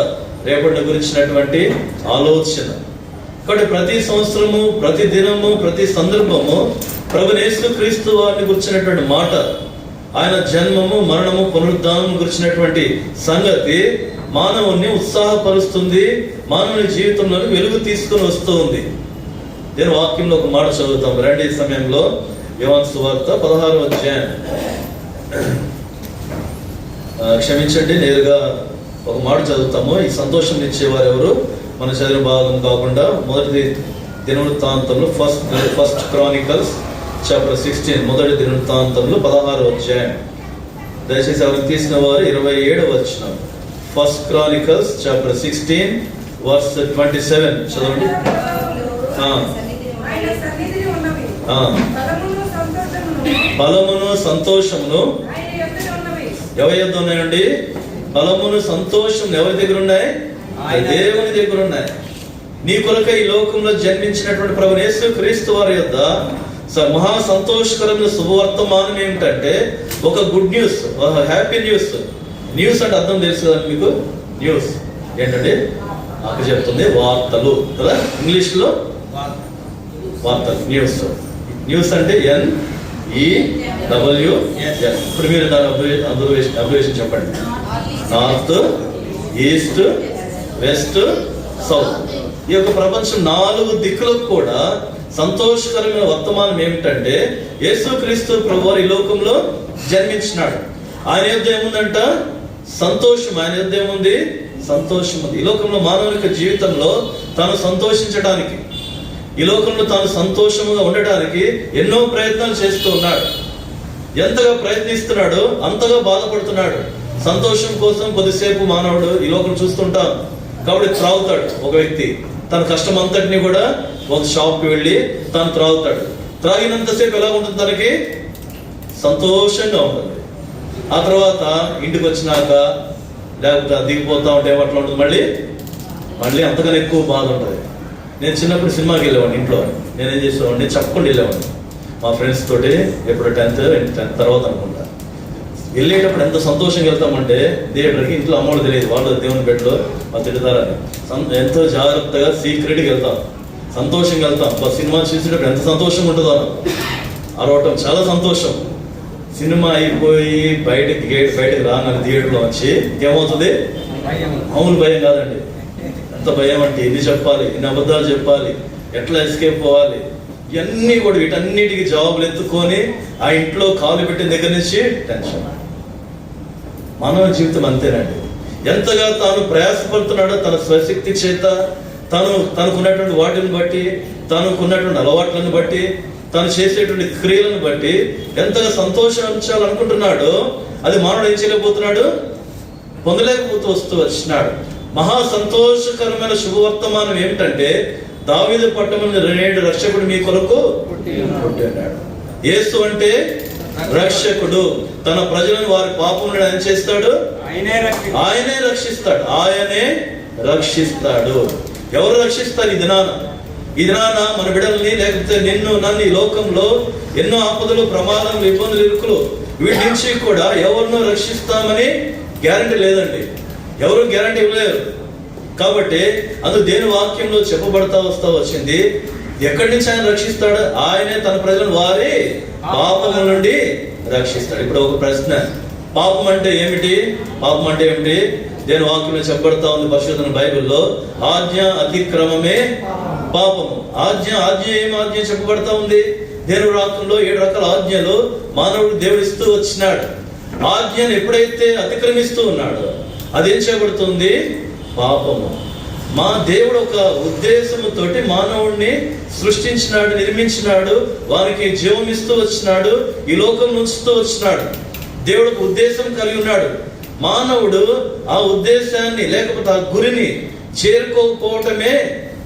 రేపటి గురించినటువంటి ఆలోచన. కాబట్టి ప్రతి సంవత్సరము, ప్రతి దినము, ప్రతి సందర్భము ప్రభువైన యేసుక్రీస్తు వారిని గురించినటువంటి మాట, ఆయన జన్మము, మరణము, పునరుద్ధానం గురించినటువంటి సంగతి మానవుని ఉత్సాహపరుస్తుంది, మానవుని జీవితంలో వెలుగు తీసుకొని వస్తూ ఉంది. నేను వాక్యంలో ఒక మాట చదువుతాం రండి. ఈ సమయంలో యోహాను సువార్త 16వ అధ్యాయం, క్షమించండి, నేరుగా ఒక మాట చదువుతాము. ఈ సంతోషం ఇచ్చేవారు ఎవరు? మన చదివిన భాగం కాకుండా మొదటి దినవృత్తాంతంలో ఫస్ట్ క్రానికల్స్ చాప్టర్ 16, మొదటి దినవృత్తాంతంలో 16వ అధ్యాయం. దయచేసి ఎవరికి తీసిన వారు 27వ వచనం. ఫస్ట్ క్రానికల్స్ చాప్టర్ 16 వర్స్ 27 చదవండి. బలమును సంతోషమును ఎవరి యొద్ద ఉన్నాయండి? బలమును సంతోషం ఎవరి దగ్గర ఉన్నాయి? దేవుని దగ్గర ఉన్నాయి. నీ కొరకు ఈ లోకంలో జన్మించినటువంటి ప్రభువైన యేసుక్రీస్తు వారి యొద్ద మహా సంతోషకరమైన శుభవర్తమానం ఏమిటంటే ఒక good news, happy news. News అంటే అర్థం తెలుసు కదా మీకు? న్యూస్ ఏంటంటే అక్కడ చెప్తుంది వార్తలు కదా, ఇంగ్లీష్ లో వార్తలు, న్యూస్. న్యూస్ అంటే NEWS. ఇప్పుడు మీరు దాని అబ్జర్వేషన్ చెప్పండి. North, east, west, south. ఈ యొక్క ప్రపంచం 4 దిక్కులకు కూడా సంతోషకరమైన వర్తమానం ఏమిటంటే యేసుక్రీస్తు ప్రభువారు ఈ లోకంలో జన్మించినాడు. ఆయన యొద్ద ఏముందంట? సంతోషం. ఆయన యొద్ద ఏముంది? సంతోషం ఉంది. ఈ లోకంలో మానవుని జీవితంలో తాను సంతోషించడానికి, ఈ లోకంలో తాను సంతోషంగా ఉండడానికి ఎన్నో ప్రయత్నాలు చేస్తూ ఉన్నాడు. ఎంతగా ప్రయత్నిస్తున్నాడో అంతగా బాధపడుతున్నాడు. సంతోషం కోసం కొద్దిసేపు మానవుడు ఈ లోకం చూస్తుంటాం కాబట్టి త్రాగుతాడు. ఒక వ్యక్తి తన కష్టం అంతటిని కూడా ఒక షాప్కి వెళ్ళి తాను త్రాగుతాడు. త్రాగినంతసేపు ఎలా ఉంటుంది? తనకి సంతోషంగా ఉంటుంది. ఆ తర్వాత ఇంటికి వచ్చినాక లేకపోతే దిగిపోతా ఉంటే అట్లా ఉంటుంది. మళ్ళీ అంతకన్నా ఎక్కువ బాధ ఉంటుంది. నేను చిన్నప్పుడు సినిమాకి వెళ్ళేవాడిని. ఇంట్లో నేనేం చేసేవాడిని, చెప్పకుండా వెళ్ళేవాడిని మా ఫ్రెండ్స్ తోటి. ఎప్పుడు 10th తర్వాత అనుకుంటా. వెళ్ళేటప్పుడు ఎంత సంతోషంగా వెళ్తామంటే థియేటర్కి, ఇంట్లో అమ్మోళ్ళు తెలియదు, వాళ్ళు దేవుని బిడ్డలో మా తిడతారని ఎంతో జాగ్రత్తగా సీక్రెట్గా వెళ్తాం, సంతోషంగా వెళ్తాం. సినిమా చూసేటప్పుడు ఎంత సంతోషంగా ఉంటుందో అరవటం చాలా సంతోషం. సినిమా అయిపోయి బయటకు రాగానే థియేటర్లో వచ్చి ఏమవుతుంది? మామూలు భయం కాదండి. ఎంత భయం అంటే ఎన్ని చెప్పాలి, ఎన్ని అబద్ధాలు చెప్పాలి, ఎట్లా ఎస్కేప్ పోవాలి, ఇవన్నీ కూడా వీటన్నిటికి జవాబులు ఎత్తుకొని ఆ ఇంట్లో కాలు పెట్టిన దగ్గర నుంచి టెన్షన్. మానవ జీవితం అంతేనండి. ఎంతగా తాను ప్రయాసపడుతున్నాడో తన స్వశక్తి చేత, తనకున్నటువంటి వాటిని బట్టి, తనకున్నటువంటి అలవాట్లను బట్టి తను చేసేటువంటి క్రియలను బట్టి ఎంతగా సంతోషించాలనుకుంటున్నాడో అది మానవుడు ఏం చేయలేకపోతున్నాడు, పొందలేకపోతూ వచ్చినాడు. మహా సంతోషకరమైన శుభవర్తమానం ఏమిటంటే దావీదు పట్టణంలో 7 రక్షకుడు మీ కొరకు పుట్టాడు. యేసు అంటే రక్షకుడు. తన ప్రజలను వారి పాపం నుండి ఆయన చేస్తాడు, ఆయనే రక్షిస్తాడు. ఆయనే రక్షిస్తాడు. ఎవరు రక్షిస్తారు ఈ దినాన? ఈ దినాన మన బిడ్డల్ని, లేకపోతే నిన్ను నన్ను ఈ లోకంలో ఎన్నో ఆపదలు, ప్రమాదములు, ఇబ్బందులు, ఇరుకులు వీటి నుంచి కూడా ఎవరినో రక్షిస్తామని గ్యారంటీ లేదండి. ఎవరు గ్యారంటీ ఇవ్వలేరు. కాబట్టి అందుకు దేని వాక్యంలో చెప్పబడతా వచ్చింది, ఎక్కడి నుంచి ఆయన రక్షిస్తాడు? ఆయనే తన ప్రజలను వారి పాపముల నుండి రక్షిస్తాడు. ఇప్పుడు ఒక ప్రశ్న, పాపం అంటే ఏమిటి? పాపం అంటే ఏమిటి? దేని వాక్యంలో చెప్పబడతా ఉంది పరిశుద్ధ బైబిల్లో, ఆజ్ఞ అతిక్రమమే పాపము. ఆజ్ఞ ఏం ఆజ్ఞ చెప్పబడతా ఉంది? దేవుని వాక్యంలో 7 రకాల ఆజ్ఞలు మానవుడు దేవుడు ఇస్తూ వచ్చినాడు. ఆజ్ఞను ఎప్పుడైతే అతిక్రమిస్తూ ఉన్నాడో అదేం చేయబడుతుంది? పాపము. మా దేవుడు ఒక ఉద్దేశముతోటి మానవుడిని సృష్టించినాడు, నిర్మించినాడు, వారికి జీవం ఇస్తూ వచ్చినాడు, ఈ లోకం ఉంచుతూ వచ్చినాడు. దేవుడు ఒక ఉద్దేశం కలిగి ఉన్నాడు. మానవుడు ఆ ఉద్దేశాన్ని లేకపోతే ఆ గురిని చేరుకోకపోవటమే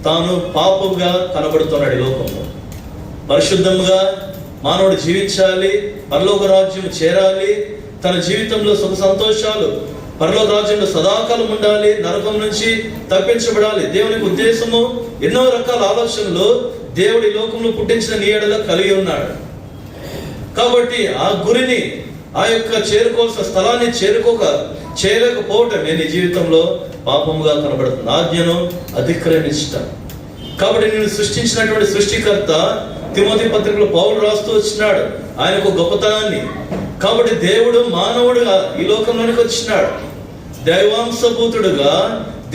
తాను పాపంగా కనబడుతున్నాడు. ఈ లోకంలో పరిశుద్ధంగా మానవుడు జీవించాలి, పరలోక రాజ్యం చేరాలి, తన జీవితంలో సుఖ సంతోషాలు, పరలోక రాజ్యంలో సదాకాలం ఉండాలి, నరకం నుంచి తప్పించబడాలి. దేవునికి ఉద్దేశము, ఎన్నో రకాల ఆలోచనలు దేవుడి లోకంలో పుట్టించిన నీ ఎడల కలిగి ఉన్నాడు. కాబట్టి ఆ గురిని, ఆ యొక్క చేరుకోవాల్సిన స్థలాన్ని చేయలేకపోవటమే నీ జీవితంలో పాపముగా కనబడుతుంది. ఆజ్ఞను అతిక్రమించటం. కాబట్టి నేను సృష్టించినటువంటి సృష్టికర్త తిమోతి పత్రికలో పౌలు రాస్తూ వచ్చినాడు ఆయనకు గొప్పతనాన్ని. కాబట్టి దేవుడు మానవుడుగా ఈ లోకంలోనికి వచ్చినాడు. దైవాంశభూతుడుగా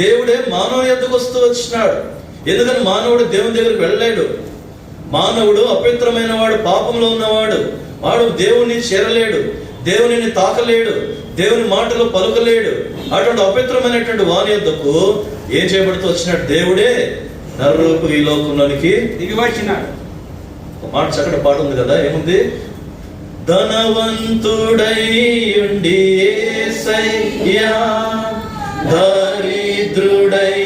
దేవుడే మానవ యొద్దకు వస్తూ వచ్చినాడు. ఎందుకని మానవుడు దేవుని దగ్గరికి వెళ్ళలేడు. మానవుడు అపవిత్రమైన వాడు, పాపంలో ఉన్నవాడు, వాడు దేవుని చేరలేడు, దేవునిని తాకలేడు, దేవుని మాటలు పలుకలేడు. అటువంటి అపవిత్రమైనటువంటి వాని యొద్దకు ఏం చేయబడుతూ వచ్చినాడు? దేవుడే నరరూపు ఈ లోకంలోనికి దిగి వచ్చినాడు. ఒక మాట చక్కటి పాట ఉంది కదా, ఏముంది? ధనవంతుడై ఉండి యేసయ్యా దరిద్రుడై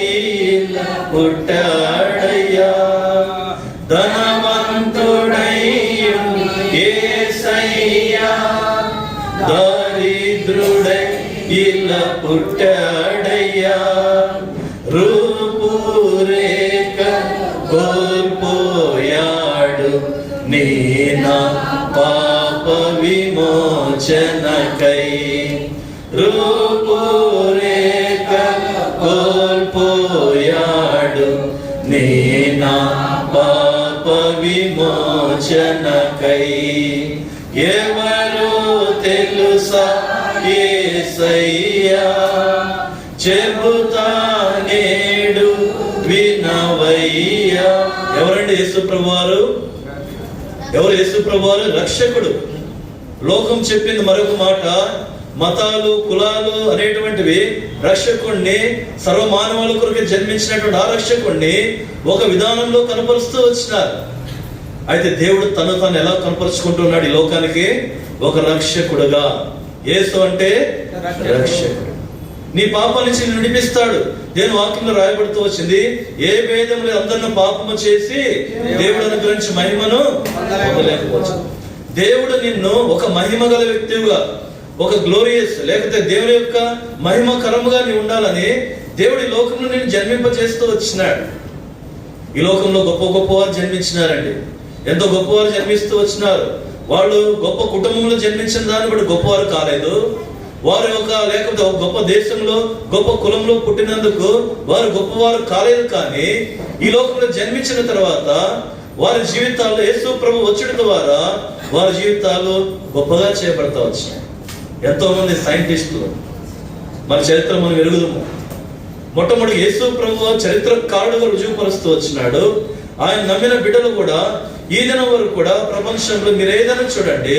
పుట్టాడయ్యా. ధనవంతుడై ఉండి యేసయ్యా దరిద్రుడై ఇలా పుట్టాడయ్యా. రూపురేఖ కోల్పోయాడు నీ నా పాప విమోచనకై. రూపురేఖ కోల్పోయాడు నీ నా పాప విమోచనకై. ఎవరు తెలుసా యేసయ్యా చెబుతా నేడు వినవయ్యా. ఎవరండి యేసు ప్రభువారు? ఎవరు యేసు ప్రభువారు? రక్షకుడు. లోకం చెప్పింది మరొక మాట, మతాలు, కులాలు అనేటువంటివి రక్షకుణ్ణి, సర్వమానవాళి కొరకు జన్మించినటువంటి ఆ రక్షకుణ్ణి ఒక విధానంలో కనపరుస్తూ వచ్చినారు. అయితే దేవుడు తను ఎలా కనపరుచుకుంటున్నాడు ఈ లోకానికి? ఒక రక్షకుడుగా. యేసు అంటే రక్షకుడు. నీ పాపం నుంచి నిన్ను విడిపిస్తాడు. దేవుని వాక్యంలో రాయబడుతూ వచ్చింది, ఏ భేదములు అందరిని పాపము చేసి దేవుడు అనుగ్రహించి మహిమను పొందలేకపోవచ్చు. దేవుడు నిన్ను ఒక మహిమ గల వ్యక్తిగా, ఒక గ్లోరియస్, లేకపోతే దేవుని యొక్క మహిమకరముగా నీ ఉండాలని దేవుడి లోకంలో నేను జన్మింపజేస్తూ వచ్చినాడు. ఈ లోకంలో గొప్ప గొప్పవారు జన్మించినారండి. ఎంతో గొప్పవారు జన్మిస్తూ వచ్చినారు. వాళ్ళు గొప్ప కుటుంబంలో జన్మించిన దాన్ని బట్టి గొప్పవారు కాలేదు. వారు లేకపోతే ఒక గొప్ప దేశంలో, గొప్ప కులంలో పుట్టినందుకు వారు గొప్పవారు కాలేదు. కానీ ఈ లోకంలో జన్మించిన తర్వాత వారి జీవితాల్లో యేసు ప్రభు వచ్చుట ద్వారా వారి జీవితాలు గొప్పగా చేయబడతా వచ్చినాయి. ఎంతో మంది సైంటిస్టులు మన చరిత్ర మనం ఎరుగుదాము. మొట్టమొదటి యేసు ప్రభు చరిత్రకారుడుగా రుజువుపరుస్తూ వచ్చినాడు. ఆయన నమ్మిన బిడ్డలు కూడా ఈ దినం వరకు కూడా ప్రపంచంలో మీరు ఏదైనా చూడండి,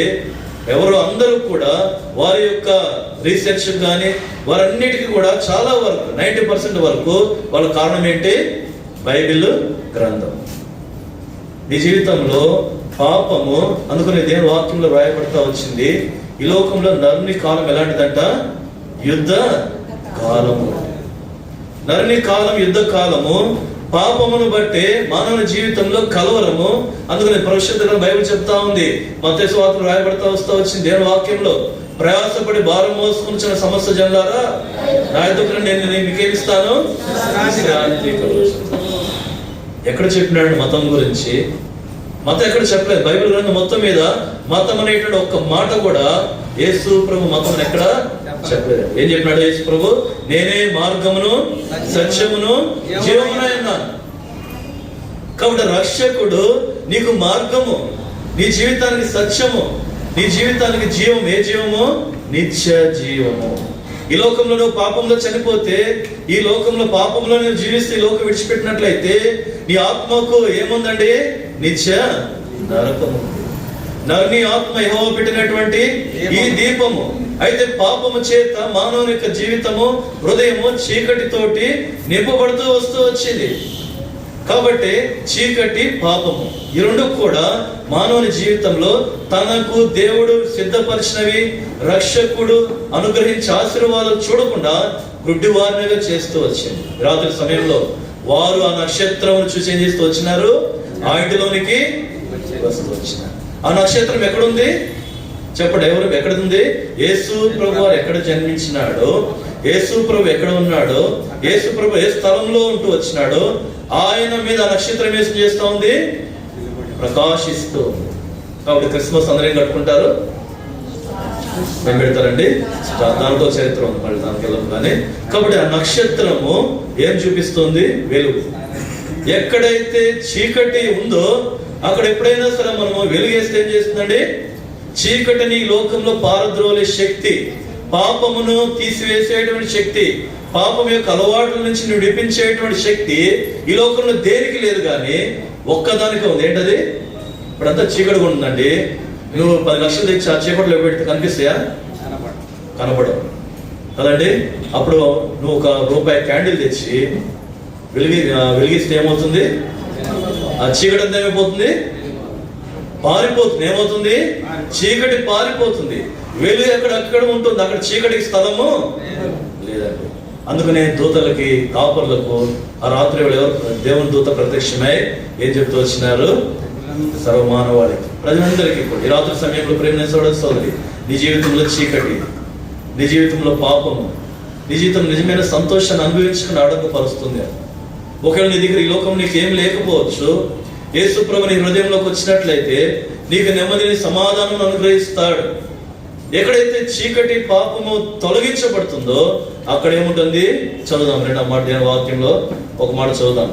ఎవరు అందరూ కూడా వారి యొక్క రీసెర్చ్ కానీ వారన్నిటికీ కూడా చాలా వరకు 90% వరకు వాళ్ళ కారణం ఏంటి? బైబిల్ గ్రంథం. నీ జీవితంలో పాపము. అందుకని దేవుని వాక్యంలో రాయబడతా వచ్చింది, ఈ లోకంలో నరుని కాలం ఎలాంటిదంట? యుద్ధ కాలము. నరుని కాలం యుద్ధ కాలము. పాపమును బట్టి మానవుని జీవితంలో కలవరము. అందుకని పరిశుద్ధ బైబిల్ చెప్తా ఉంది, మత్తయి సువార్తలో రాయబడతా వచ్చింది దేవుని వాక్యంలో, ప్రయాసపడి భారం మోసుకుంటున్న సమస్త జనులారా నా యొద్దకు రండి, నేను మీకేమిస్తాను? విశ్రాంతి కలుగజేస్తాను. ఎక్కడ చెప్పినాడు మతం గురించి? మతం ఎక్కడ చెప్పలేదు. బైబిల్ గ్రంథం మొత్తం మీద మతం అనేటువంటి ఒక్క మాట కూడా యేసు ప్రభు మతం ఎక్కడ చెప్పలేదు. ఏం చెప్పినాడు యేసు ప్రభు? నేనే మార్గమును సత్యమును జీవమునై ఉన్నాను. కాబట్టి రక్షకుడు నీకు మార్గము, నీ జీవితానికి సత్యము, నీ జీవితానికి జీవం. ఏ జీవము? నిత్య జీవము. ఈ లోకంలో నువ్వు పాపంలో చనిపోతే, ఈ లోకంలో పాపంలో నువ్వు జీవిస్తే, ఈ లోకం విడిచిపెట్టినట్లయితే నీ ఆత్మకు ఏముందండి? నిత్య నరకము. నరుని ఆత్మ యెహోవా పెట్టినటువంటి ఈ దీపము. అయితే పాపము చేత మానవుని యొక్క జీవితము, హృదయము చీకటితోటి నింపబడుతూ వస్తూ వచ్చింది. కాబట్టి చీకటి, పాపము ఈ రెండు కూడా మానవుని జీవితంలో తనకు దేవుడు సిద్ధపరిచినవి, రక్షకుడు అనుగ్రహించే ఆశీర్వాదాలు చూడకుండా గుడ్డివారినిగా చేస్తూ వచ్చింది. రాత్రి సమయంలో వారు ఆ నక్షత్రం చూసి ఏం చేస్తూ వచ్చినారు? ఆ ఇంటిలోనికి వస్తూ వచ్చినారు. ఆ నక్షత్రం ఎక్కడుంది చెప్పండి? ఎవరు ఎక్కడుంది? యేసు ప్రభు వారు ఎక్కడ జన్మించినాడో, యేసు ప్రభు ఎక్కడ ఉన్నాడో, యేసు ప్రభు ఏ స్థలంలో ఉంటూ వచ్చినాడో ఆయన మీద ఆ నక్షత్రం ఏం చేస్తూ ఉంది? ప్రకాశిస్తూ. కాబట్టి క్రిస్మస్ అందరూ ఏం కట్టుకుంటారు? మేము పెడతారండి. దానితో చరిత్ర ఉంది, మళ్ళీ దానికి వెళ్ళం. కానీ కాబట్టి ఆ నక్షత్రము ఏం చూపిస్తుంది? వెలుగు. ఎక్కడైతే చీకటి ఉందో అక్కడ ఎప్పుడైనా సరే మనము వెలుగేస్తే ఏం చేస్తుందండి? చీకటిని లోకంలో పారద్రోలే శక్తి, పాపమును తీసివేసేటువంటి శక్తి, పాపం యొక్క అలవాట్ల నుంచి నువ్వు విడిపించేటువంటి శక్తి ఈ లోకంలో దేనికి లేదు, కానీ ఒక్కదానికి ఉంది. ఏంటది? ఇప్పుడంతా చీకటిగా ఉంటుందండి. నువ్వు 10 లక్షలు తెచ్చి ఆ చీకటిలో పెడితే కనిపిస్తాయా? కనపడవు కదండి. అప్పుడు నువ్వు ₹1 క్యాండిల్ తెచ్చి వెలిగిస్తే ఏమవుతుంది? ఆ చీకటి అంతా ఏమైపోతుంది? పారిపోతుంది. ఏమవుతుంది? చీకటి పారిపోతుంది. వెలుగు అక్కడ ఉంటుంది, అక్కడ చీకటికి స్థలము లేదండి. అందుకనే దూతలకి, కాపర్లకు ఆ రాత్రి ఎవరు? దేవుని దూత ప్రత్యక్షమై ఏం చెప్తూ వచ్చినారు? సర్వమానవాళికి, ప్రజలందరికీ కూడా ఈ రాత్రి సమయంలో ప్రేమ సోదరి, నీ జీవితంలో చీకటి, నీ జీవితంలో పాపము, నీ జీవితం నిజమైన సంతోషాన్ని అనుభవించుకుని ఆడంబపరుస్తుంది. ఒకవేళ నీ దగ్గర ఈ లోకం నీకు ఏం లేకపోవచ్చు, యేసు ప్రభు నీ హృదయంలోకి వచ్చినట్లయితే నీకు నెమ్మదిని, సమాధానం అనుగ్రహిస్తాడు. ఎక్కడైతే చీకటి, పాపము తొలగించబడుతుందో అక్కడ ఏముంటుంది? చదువుదాం. 2వ మాట వాక్యంలో ఒక మాట చదువుదాం.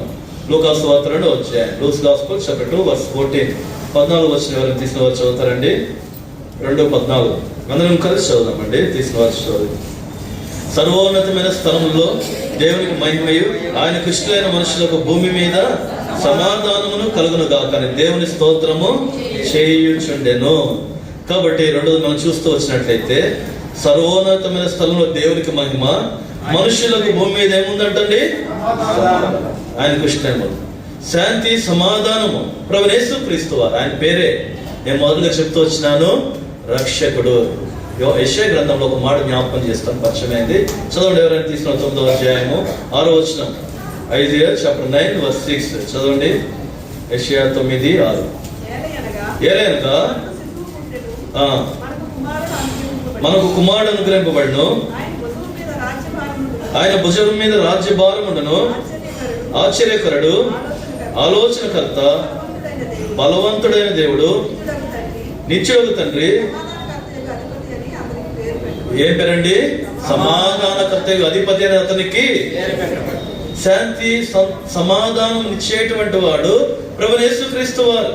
లూకాసు వార్త 2వ అధ్యాయం, లూకాస్ గాస్పెల్ చాప్టర్ 2 verse 14. 14 వచ్చిన ఎవరైనా తీసిన వారు చదువుతారండి? 2:14 అందరం కలిసి చదువుదామండి. తీసిన వారు చదువు. సర్వోన్నతమైన స్థలంలో దేవునికి మహిమయు, ఆయనకు ఇష్టమైన మనుషులకు భూమి మీద సమాధానమును కలుగును గాక అని దేవుని స్తోత్రము చేయుచుండెను. కాబట్టి రెండోది మనం చూస్తూ వచ్చినట్లయితే సర్వోన్నతమైన స్థలంలో దేవునికి మహిమ, మనుషులకు భూమి మీద ఏముందంటండి? ఆయనకు ఇష్టమైన శాంతి, సమాధానము. ప్రభువు యేసుక్రీస్తు వారు, ఆయన పేరే నేను మొదలుగా చెప్తూ వచ్చినాను, రక్షకుడు. యెషయా గ్రంథంలో ఒక మాట జ్ఞాపకం చేస్తాను, పరిచయమైంది. చదవండి ఎవరైనా తీసుకున్న 9వ అధ్యాయము 6వ వచనం. Isaiah chapter 9 verse 6 చదవండి. యెషయా 9:6. ఏలయనగా మనకు కుమారుడు అనుగ్రహింపబడును, ఆయన భుజం మీద రాజ్యభారం ఉండను, ఆశ్చర్యకరుడు, ఆలోచనకర్త, బలవంతుడైన దేవుడు, నిత్యుడగు తండ్రి. ఏం పేరండి? సమాధానకర్త, అధిపతి అనే అతనికి శాంతి, సమాధానం ఇచ్చేటువంటి వాడు ప్రభువు యేసుక్రీస్తు వారు.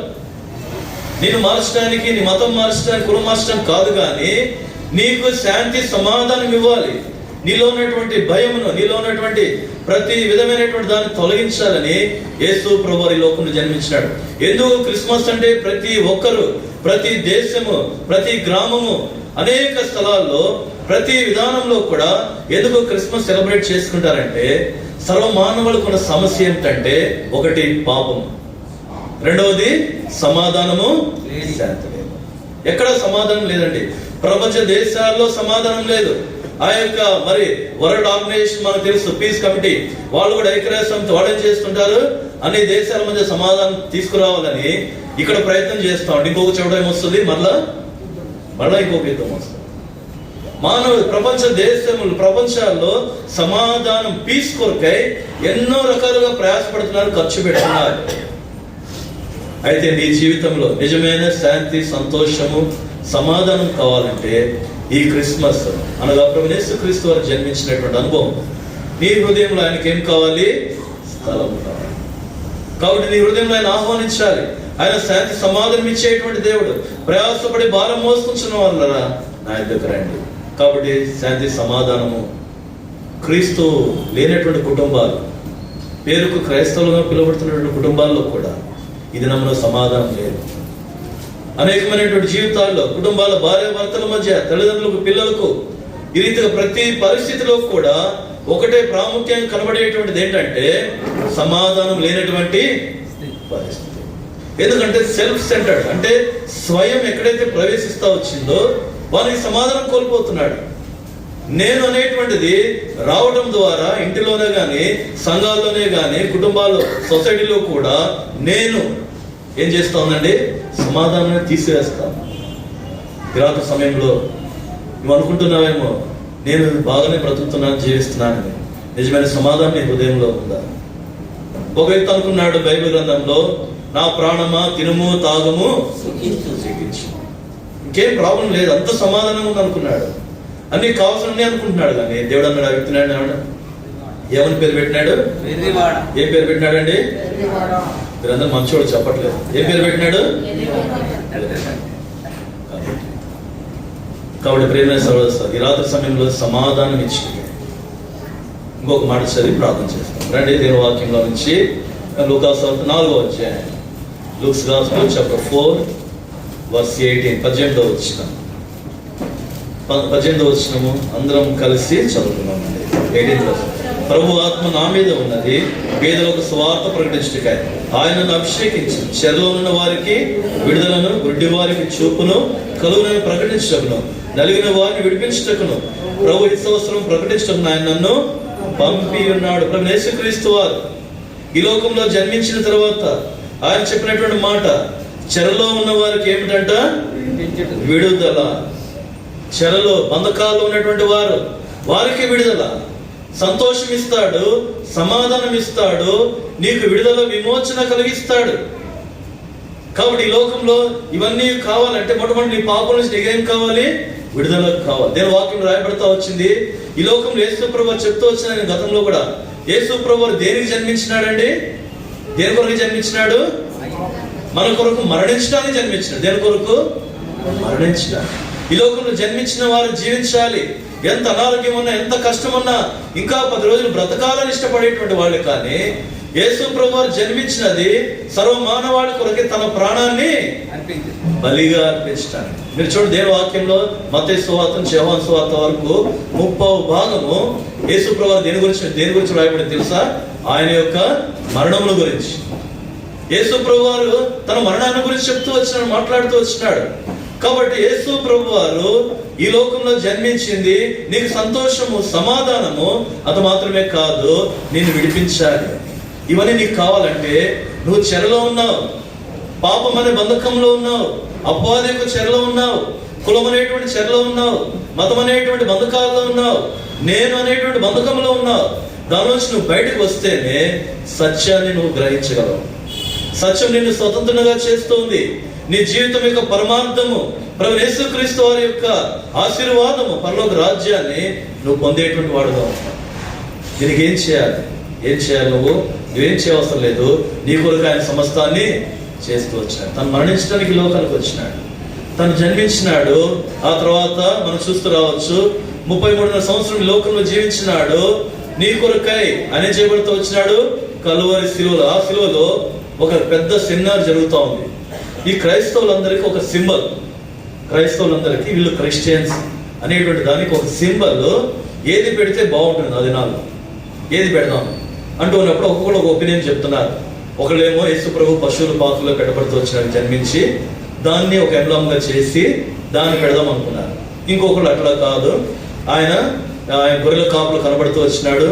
నేను మార్చడానికి, నీ మతం మార్చడానికి, కులం మార్చడానికి కాదు, కానీ నీకు శాంతి, సమాధానం ఇవ్వాలి. నీలో ఉన్నటువంటి భయమును, నీలో ఉన్నటువంటి ప్రతి విధమైనటువంటి దాన్ని తొలగించాలని యేసు ప్రభువు ఈ లోకంలో జన్మించినాడు. ఎందుకు క్రిస్మస్ అంటే ప్రతి ఒక్కరు, ప్రతి దేశము, ప్రతి గ్రామము, అనేక స్థలాల్లో, ప్రతి విధానంలో కూడా ఎందుకు క్రిస్మస్ సెలబ్రేట్ చేసుకుంటారంటే సర్వమానవులకు ఉన్న సమస్య ఏమిటంటే ఒకటి పాపం. రెండవది సమాధానము, శాంతి లేదు. ఎక్కడ సమాధానం లేదండి. ప్రపంచ దేశాల్లో సమాధానం లేదు. ఆ యొక్క మరి వరల్డ్ ఆర్గనైజేషన్ మనకు తెలుసు, పీస్ కమిటీ, వాళ్ళు కూడా ఐక్యరాజ్యం వాళ్ళు ఏం చేస్తుంటారు, అన్ని దేశాల మధ్య సమాధానం తీసుకురావాలని ఇక్కడ ప్రయత్నం చేస్తా ఉంటారు. ఇంకొక చోట ఏమొస్తుంది, మళ్ళా ఇంకొక యుద్ధం వస్తుంది. మానవుడు ప్రపంచాల్లో సమాధానం, పీస్ కొరకై ఎన్నో రకాలుగా ప్రయాసపడుతున్నారు, ఖర్చు పెడుతున్నారు. అయితే నీ జీవితంలో నిజమైన శాంతి, సంతోషము, సమాధానం కావాలంటే ఈ క్రిస్మస్ అనగా ప్రభువు యేసుక్రీస్తు వారు జన్మించినటువంటి అనుభవం నీ హృదయంలో ఆయనకి ఏం కావాలి, స్థలం కావాలి. కాబట్టి నీ హృదయంలో ఆయన ఆహ్వానించాలి. ఆయన శాంతి సమాధానం ఇచ్చేటువంటి దేవుడు. ప్రయాసపడి భారం మోసుకుంటున్న వాళ్ళరా నా దగ్గర రండి. కాబట్టి శాంతి సమాధానము, క్రీస్తు లేనటువంటి కుటుంబాలు, పేరుకు క్రైస్తవులుగా పిలువబడుతున్నటువంటి కుటుంబాల్లో కూడా ఇది నమ్మలో సమాధానం లేదు. అనేకమైనటువంటి జీవితాల్లో కుటుంబాల భార్య భర్తల మధ్య, తల్లిదండ్రులకు పిల్లలకు, ఈ రీతిగా ప్రతి పరిస్థితిలో కూడా ఒకటే ప్రాముఖ్యంగా కనబడేటువంటిది ఏంటంటే సమాధానం లేనటువంటి పరిస్థితి. ఎందుకంటే సెల్ఫ్ సెంటర్డ్, అంటే స్వయం ఎక్కడైతే ప్రవేశిస్తా వచ్చిందో వానికి సమాధానం కోల్పోతున్నాడు. నేను అనేటువంటిది రావడం ద్వారా ఇంటిలోనే కానీ, సంఘాల్లోనే కానీ, కుటుంబాల్లో, సొసైటీలో కూడా నేను ఏం చేస్తా ఉందండి, సమాధానాన్ని తీసివేస్తాను. ఈ రాత్రి సమయంలో నువ్వు అనుకుంటున్నావేమో నేను బాగానే బ్రతుకుతున్నాను, జీవిస్తున్నానని. నిజమైన సమాధానం నీ హృదయంలో ఉందా? ఒక వ్యక్తి అనుకున్నాడు బైబిల్ గ్రంథంలో, నా ప్రాణమా తినుము తాగము సుఖించు, ఇంకేం ప్రాబ్లం లేదు, అంత సమాధానం ఉంది అనుకున్నాడు. అన్ని కావాల్సిన అనుకుంటున్నాడు. కానీ దేవుడు అన్నాడు, ఆ వ్యక్తిని ఏమని పేరు పెట్టినాడు? ఏ పేరు పెట్టినాడండి? మీరందరూ మంచోడు చెప్పట్లేదు. ఏ పేరు పెట్టినాడు? కాబట్టి ప్రేమ సహోదరులారా, ఈ రాత్రి సమయంలో సమాధానం ఇచ్చి ఇంకొక మాట చదివి ప్రార్థన చేస్తాం. రండి దేవుని వాక్యంలో నుంచి లూకాసు 4వ అధ్యాయం, లూక్స్ గాస్పెల్ చాప్టర్ 4 వర్స్ 18, 18వ వచనం. 18వ వచనము అందరం కలిసి చదువుకున్నామండి. 18వ వచనం. ప్రభు ఆత్మ నా మీద ఉన్నది, పేదలకు సువార్త ప్రకటించుటకై ఆయనను అభిషేకించి చెరలో ఉన్న వారికి విడుదలను, గుడ్డి వారికి చూపును కలుగునని ప్రకటించుటకును, నలిగిన వారిని విడిపించుటకును, ప్రభు హితవస్త్రం ప్రకటించుటకును ఆయన నన్ను పంపి ఉన్నాడు. ప్రభు యేసుక్రీస్తు వారు ఈ లోకంలో జన్మించిన తర్వాత ఆయన చెప్పినటువంటి మాట, చెరలో ఉన్న వారికి ఏమిటంట? విడుదల. చెరలో బంధకాల్లో ఉన్నటువంటి వారికి విడుదల. సంతోషం ఇస్తాడు, సమాధానం ఇస్తాడు, నీకు విడుదల, విమోచన కలిగిస్తాడు. కాబట్టి ఈ లోకంలో ఇవన్నీ కావాలంటే మొట్టమొదటి నీ పాపం నుంచి నీకేం కావాలి? విడుదల కావాలి. దేని వాక్యం రాయబడతా వచ్చింది. ఈ లోకంలో యేసు ప్రభువు చెప్తూ వచ్చిన గతంలో కూడా, యేసు ప్రభువు దేనికి జన్మించినాడండి? దేని కొరకు జన్మించినాడు? మన కొరకు మరణించడానికి జన్మించినాడు. దేని కొరకు? మరణించడానికి. ఈ లోకంలో జన్మించిన వారు జీవించాలి. ఎంత అనారోగ్యం ఉన్నా, ఎంత కష్టం ఉన్నా ఇంకా 10 రోజులు బ్రతకాలని ఇష్టపడేటువంటి వాళ్ళు. కానీ యేసు ప్రభువు జన్మించినది సర్వమానవాళి కొరకే తన ప్రాణాన్ని బలిగా అర్పించడానికి. మీరు చూడండి దేవుని వాక్యంలో మత్తయి సువార్త నుంచి యోహాను సువార్త వరకు 30వ భాగము యేసు ప్రభువు దేని గురించి రాయబడింది తెలుసా? ఆయన యొక్క మరణముల గురించి. యేసు ప్రభువు వారు తన మరణాన్ని గురించి చెప్తూ వచ్చినాడు, మాట్లాడుతూ వచ్చినాడు. కాబట్టి యేసు ప్రభు వారు ఈ లోకంలో జన్మించింది నీకు సంతోషము, సమాధానము, అది మాత్రమే కాదు, నిన్ను విడిపించాలి. ఇవన్నీ నీకు కావాలంటే నువ్వు చెరలో ఉన్నావు, పాపం అనే బంధకంలో ఉన్నావు, అపవాది యొక్క చెరలో ఉన్నావు, కులం అనేటువంటి చెరలో ఉన్నావు, మతం అనేటువంటి బంధకాల్లో ఉన్నావు, నేను అనేటువంటి బంధకంలో ఉన్నావు. దానిలోంచి నువ్వు బయటకు వస్తేనే సత్యాన్ని నువ్వు గ్రహించగలవు. సత్యం నిన్ను స్వతంత్రంగా చేస్తుంది. నీ జీవితం యొక్క పరమార్థము, ప్రభు యేసుక్రీస్తు వారి యొక్క ఆశీర్వాదము, పరలోక రాజ్యాన్ని నువ్వు పొందేటువంటి వాడుగా ఉంటావు. దీనికి ఏం చేయాలి? నువ్వేం చేయవసరం లేదు. నీ కొరకు ఆయన సమస్తాన్ని చేస్తూ వచ్చాడు. తను మరణించడానికి లోకానికి వచ్చినాడు, తను జన్మించినాడు. ఆ తర్వాత మనం చూస్తూ రావచ్చు 33 సంవత్సరం లోకంలో జీవించినాడు. నీ కొరకై ఆయన చేయబడుతూ వచ్చినాడు కలువరి శిలువలో. ఆ శిలువలో ఒక పెద్ద సెమినార్ జరుగుతూ ఉంది. ఈ క్రైస్తవులందరికీ ఒక సింబల్, క్రైస్తవులందరికీ వీళ్ళు క్రిస్టియన్స్ అనేటువంటి దానికి ఒక సింబల్ ఏది పెడితే బాగుంటుంది, అది నాలుగు ఏది పెడదాం అంటూ ఉన్నప్పుడు ఒక్కొక్కరు ఒక ఒపీనియన్ చెప్తున్నారు. ఒకళ్ళేమో యేసు ప్రభు పశువుల పాకలో పెట్టబడుతూ వచ్చినాడు జన్మించి, దాన్ని ఒక ఎంబ్లంగా చేసి దాన్ని పెడదాం అనుకున్నారు. ఇంకొకళ్ళు అట్లా కాదు, ఆయన గొర్రెల కాపులు కనబడుతూ వచ్చినాడు,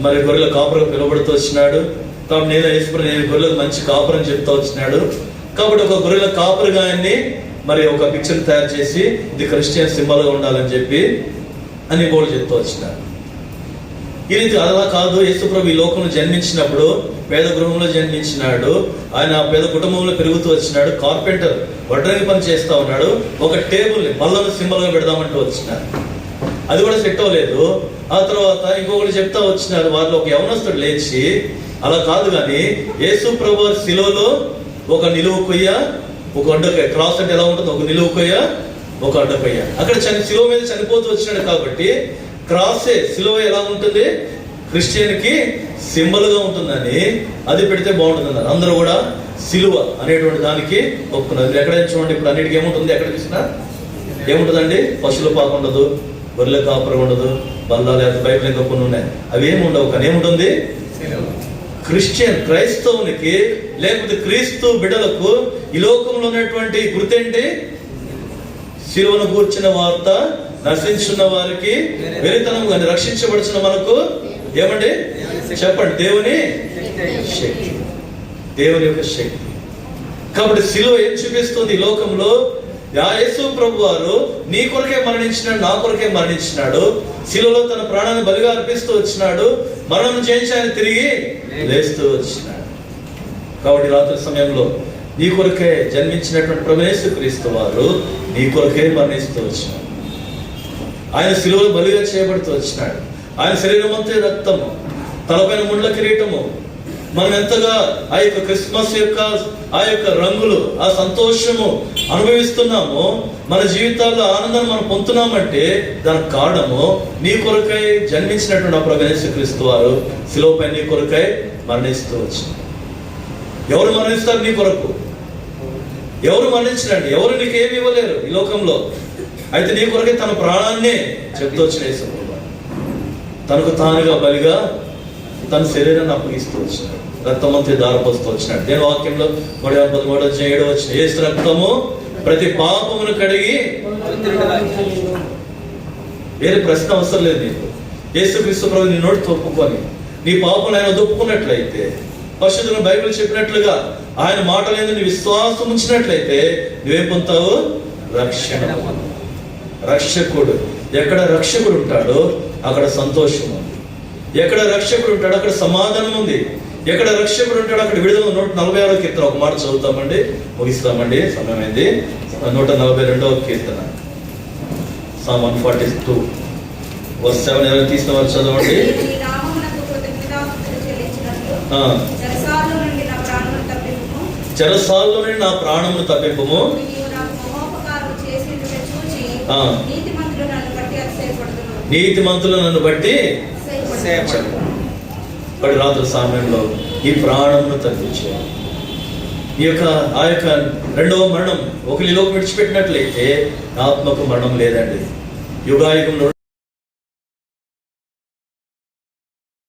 మరి గొర్రెల కాపులకు పిలువబడుతూ వచ్చినాడు. కాబట్టి నేను గొర్రెలకు మంచి కాపురు అని చెప్తూ వచ్చినాడు. కాబట్టి ఒక గొర్రెల కాపురుగా ఆయన్ని మరి ఒక పిక్చర్ తయారు చేసి ఇది క్రిస్టియన్ సింబల్గా ఉండాలని చెప్పి అని కూడా చెప్తూ వచ్చినాడు. ఇది అలా కాదు, యేసుప్రభు ఈ లోకంలో జన్మించినప్పుడు పేద గృహంలో జన్మించినాడు. ఆయన పేద కుటుంబంలో పెరుగుతూ వచ్చినాడు. కార్పెంటర్ వడ్రంగి పని చేస్తూ ఉన్నాడు. ఒక టేబుల్ని బల్లను సింబల్గా పెడదామంటూ వచ్చినాడు. అది కూడా సెట్ అవ్వలేదు. ఆ తర్వాత ఇంకొకటి చెప్తా వచ్చినారు. వాళ్ళు ఒక యవనస్తుడు లేచి, అలా కాదు కానీ యేసు ప్రభు శిలువలో ఒక నిలువు కొయ్య, ఒక అడ్డకొయ్య. క్రాస్ అంటే ఎలా ఉంటుంది? ఒక నిలువు కొయ్య, ఒక అడ్డకొయ్య. అక్కడ శిలువ మీద చనిపోతూ వచ్చినాడు కాబట్టి క్రాసే శిలువ ఎలా ఉంటుంది? క్రిస్టియన్కి సింబల్గా ఉంటుందని అది పెడితే బాగుంటుందన్నారు. అందరూ కూడా శిలువ అనేటువంటి దానికి ఒప్పుకున్నారు. ఎక్కడైనా చూడండి, ఇప్పుడు అన్నిటికీ ఏముంటుంది? ఎక్కడ చూసినా ఏముంటుందండి? పశువుల పాక ఉండదు, గొర్రెల కాపురం ఉండదు, బల్ల లేదా బైబిల్ ఇంకా కొన్ని ఉన్నాయి, అవి ఏమి ఉండవు. కానీ ఏముంటుంది? క్రైస్తవునికి లేకపోతే క్రీస్తు బిడ్డలకు ఈ లోకంలో ఉన్నటువంటి గుర్తేంటి? శిలువను కూర్చిన వార్త, నశించున్న వారికి వెరితనం, కానీ రక్షించబడిన మనకు ఏమండి? చెప్పండి, దేవుని శక్తి, దేవుని యొక్క శక్తి. కాబట్టి శిలువ ఏం చూపిస్తుంది? ఈ లోకంలో యేసు ప్రభు వారు నీ కొరకే మరణించినాడు, నా కొరకే మరణించినాడు. శిలువలో తన ప్రాణాన్ని బలిగా అర్పిస్తూ వచ్చినాడు. మరణం చేయించి ఆయన తిరిగి లేస్తూ వచ్చినాడు. కాబట్టి రాత్రి సమయంలో నీ కొరకే జన్మించినటువంటి ప్రభు యేసు క్రీస్తు వారు నీ కొరకే మరణిస్తూ వచ్చినాడు. ఆయన శిలువలో బలిగా చేయబడుతూ వచ్చినాడు. ఆయన శరీరం అంతే రక్తము, తలపైన ముండ్ల కిరీటము. మనం ఎంతగా ఆ యొక్క క్రిస్మస్ యొక్క ఆ యొక్క రంగులు, ఆ సంతోషము అనుభవిస్తున్నామో, మన జీవితాల్లో ఆనందాన్ని మనం పొందుతున్నామంటే దానికి కారణము నీ కొరకై జన్మించినటువంటి ప్రభు యేసుక్రీస్తు వారు శిలువపై నీ కొరకై మరణిస్తూ వచ్చినారు. ఎవరు మరణిస్తారు నీ కొరకు? ఎవరు మరణించినండి? ఎవరు నీకేమి ఇవ్వలేరు ఈ లోకంలో. అయితే నీ కొరకే తన ప్రాణాన్ని చెప్తూ వచ్చిన యేసు తనకు తానుగా బలిగా తన శరీరాన్ని అప్పగిస్తూ వచ్చినాడు. రక్తమంతా దారపోస్తూ వచ్చినాడు. దేని వాక్యంలో 13 వచ్చిన యేసు రక్తము ప్రతి పాపమును కడిగి, వేరే ప్రశ్న అవసరం లేదు నీకు. యేసుక్రీస్తు ప్రభు నీ నోటితో ఒప్పుకొని నీ పాపను ఆయన ఒప్పుకున్నట్లయితే, పరిశుద్ధులను బైబిల్ చెప్పినట్లుగా ఆయన మాటలందు నీ విశ్వాసం ఉంచినట్లయితే నువ్వేం పొందుతావు? రక్షణ. రక్షకుడు, ఎక్కడ రక్షకుడు ఉంటాడో అక్కడ సంతోషం ఉంది. ఎక్కడ రక్షకుడు ఉంటాడో అక్కడ సమాధానం ఉంది. ఎక్కడ రక్షకుడు ఉంటాడో అక్కడ విడుదల. 146వ కీర్తన ఒక మాట చదువుతామండి, ముగిస్తామండి, సమయమైంది. 142వ కీర్తన, Psalm 142 verse 7. ఎవరు తీసిన వారు చదవండి. చెరసాల్లో నుండి నా ప్రాణమును తప్పింపుము. నీతిమంతులు నన్ను బట్టి రాత్రి సమయంలో ఈ ప్రాణమును తప్పించేవాడు. ఆ యొక్క రెండవ మరణం ఒకరి లోకం విడిచిపెట్టినట్లయితే ఆత్మకు మరణం లేదండి. యుగాయుగంలో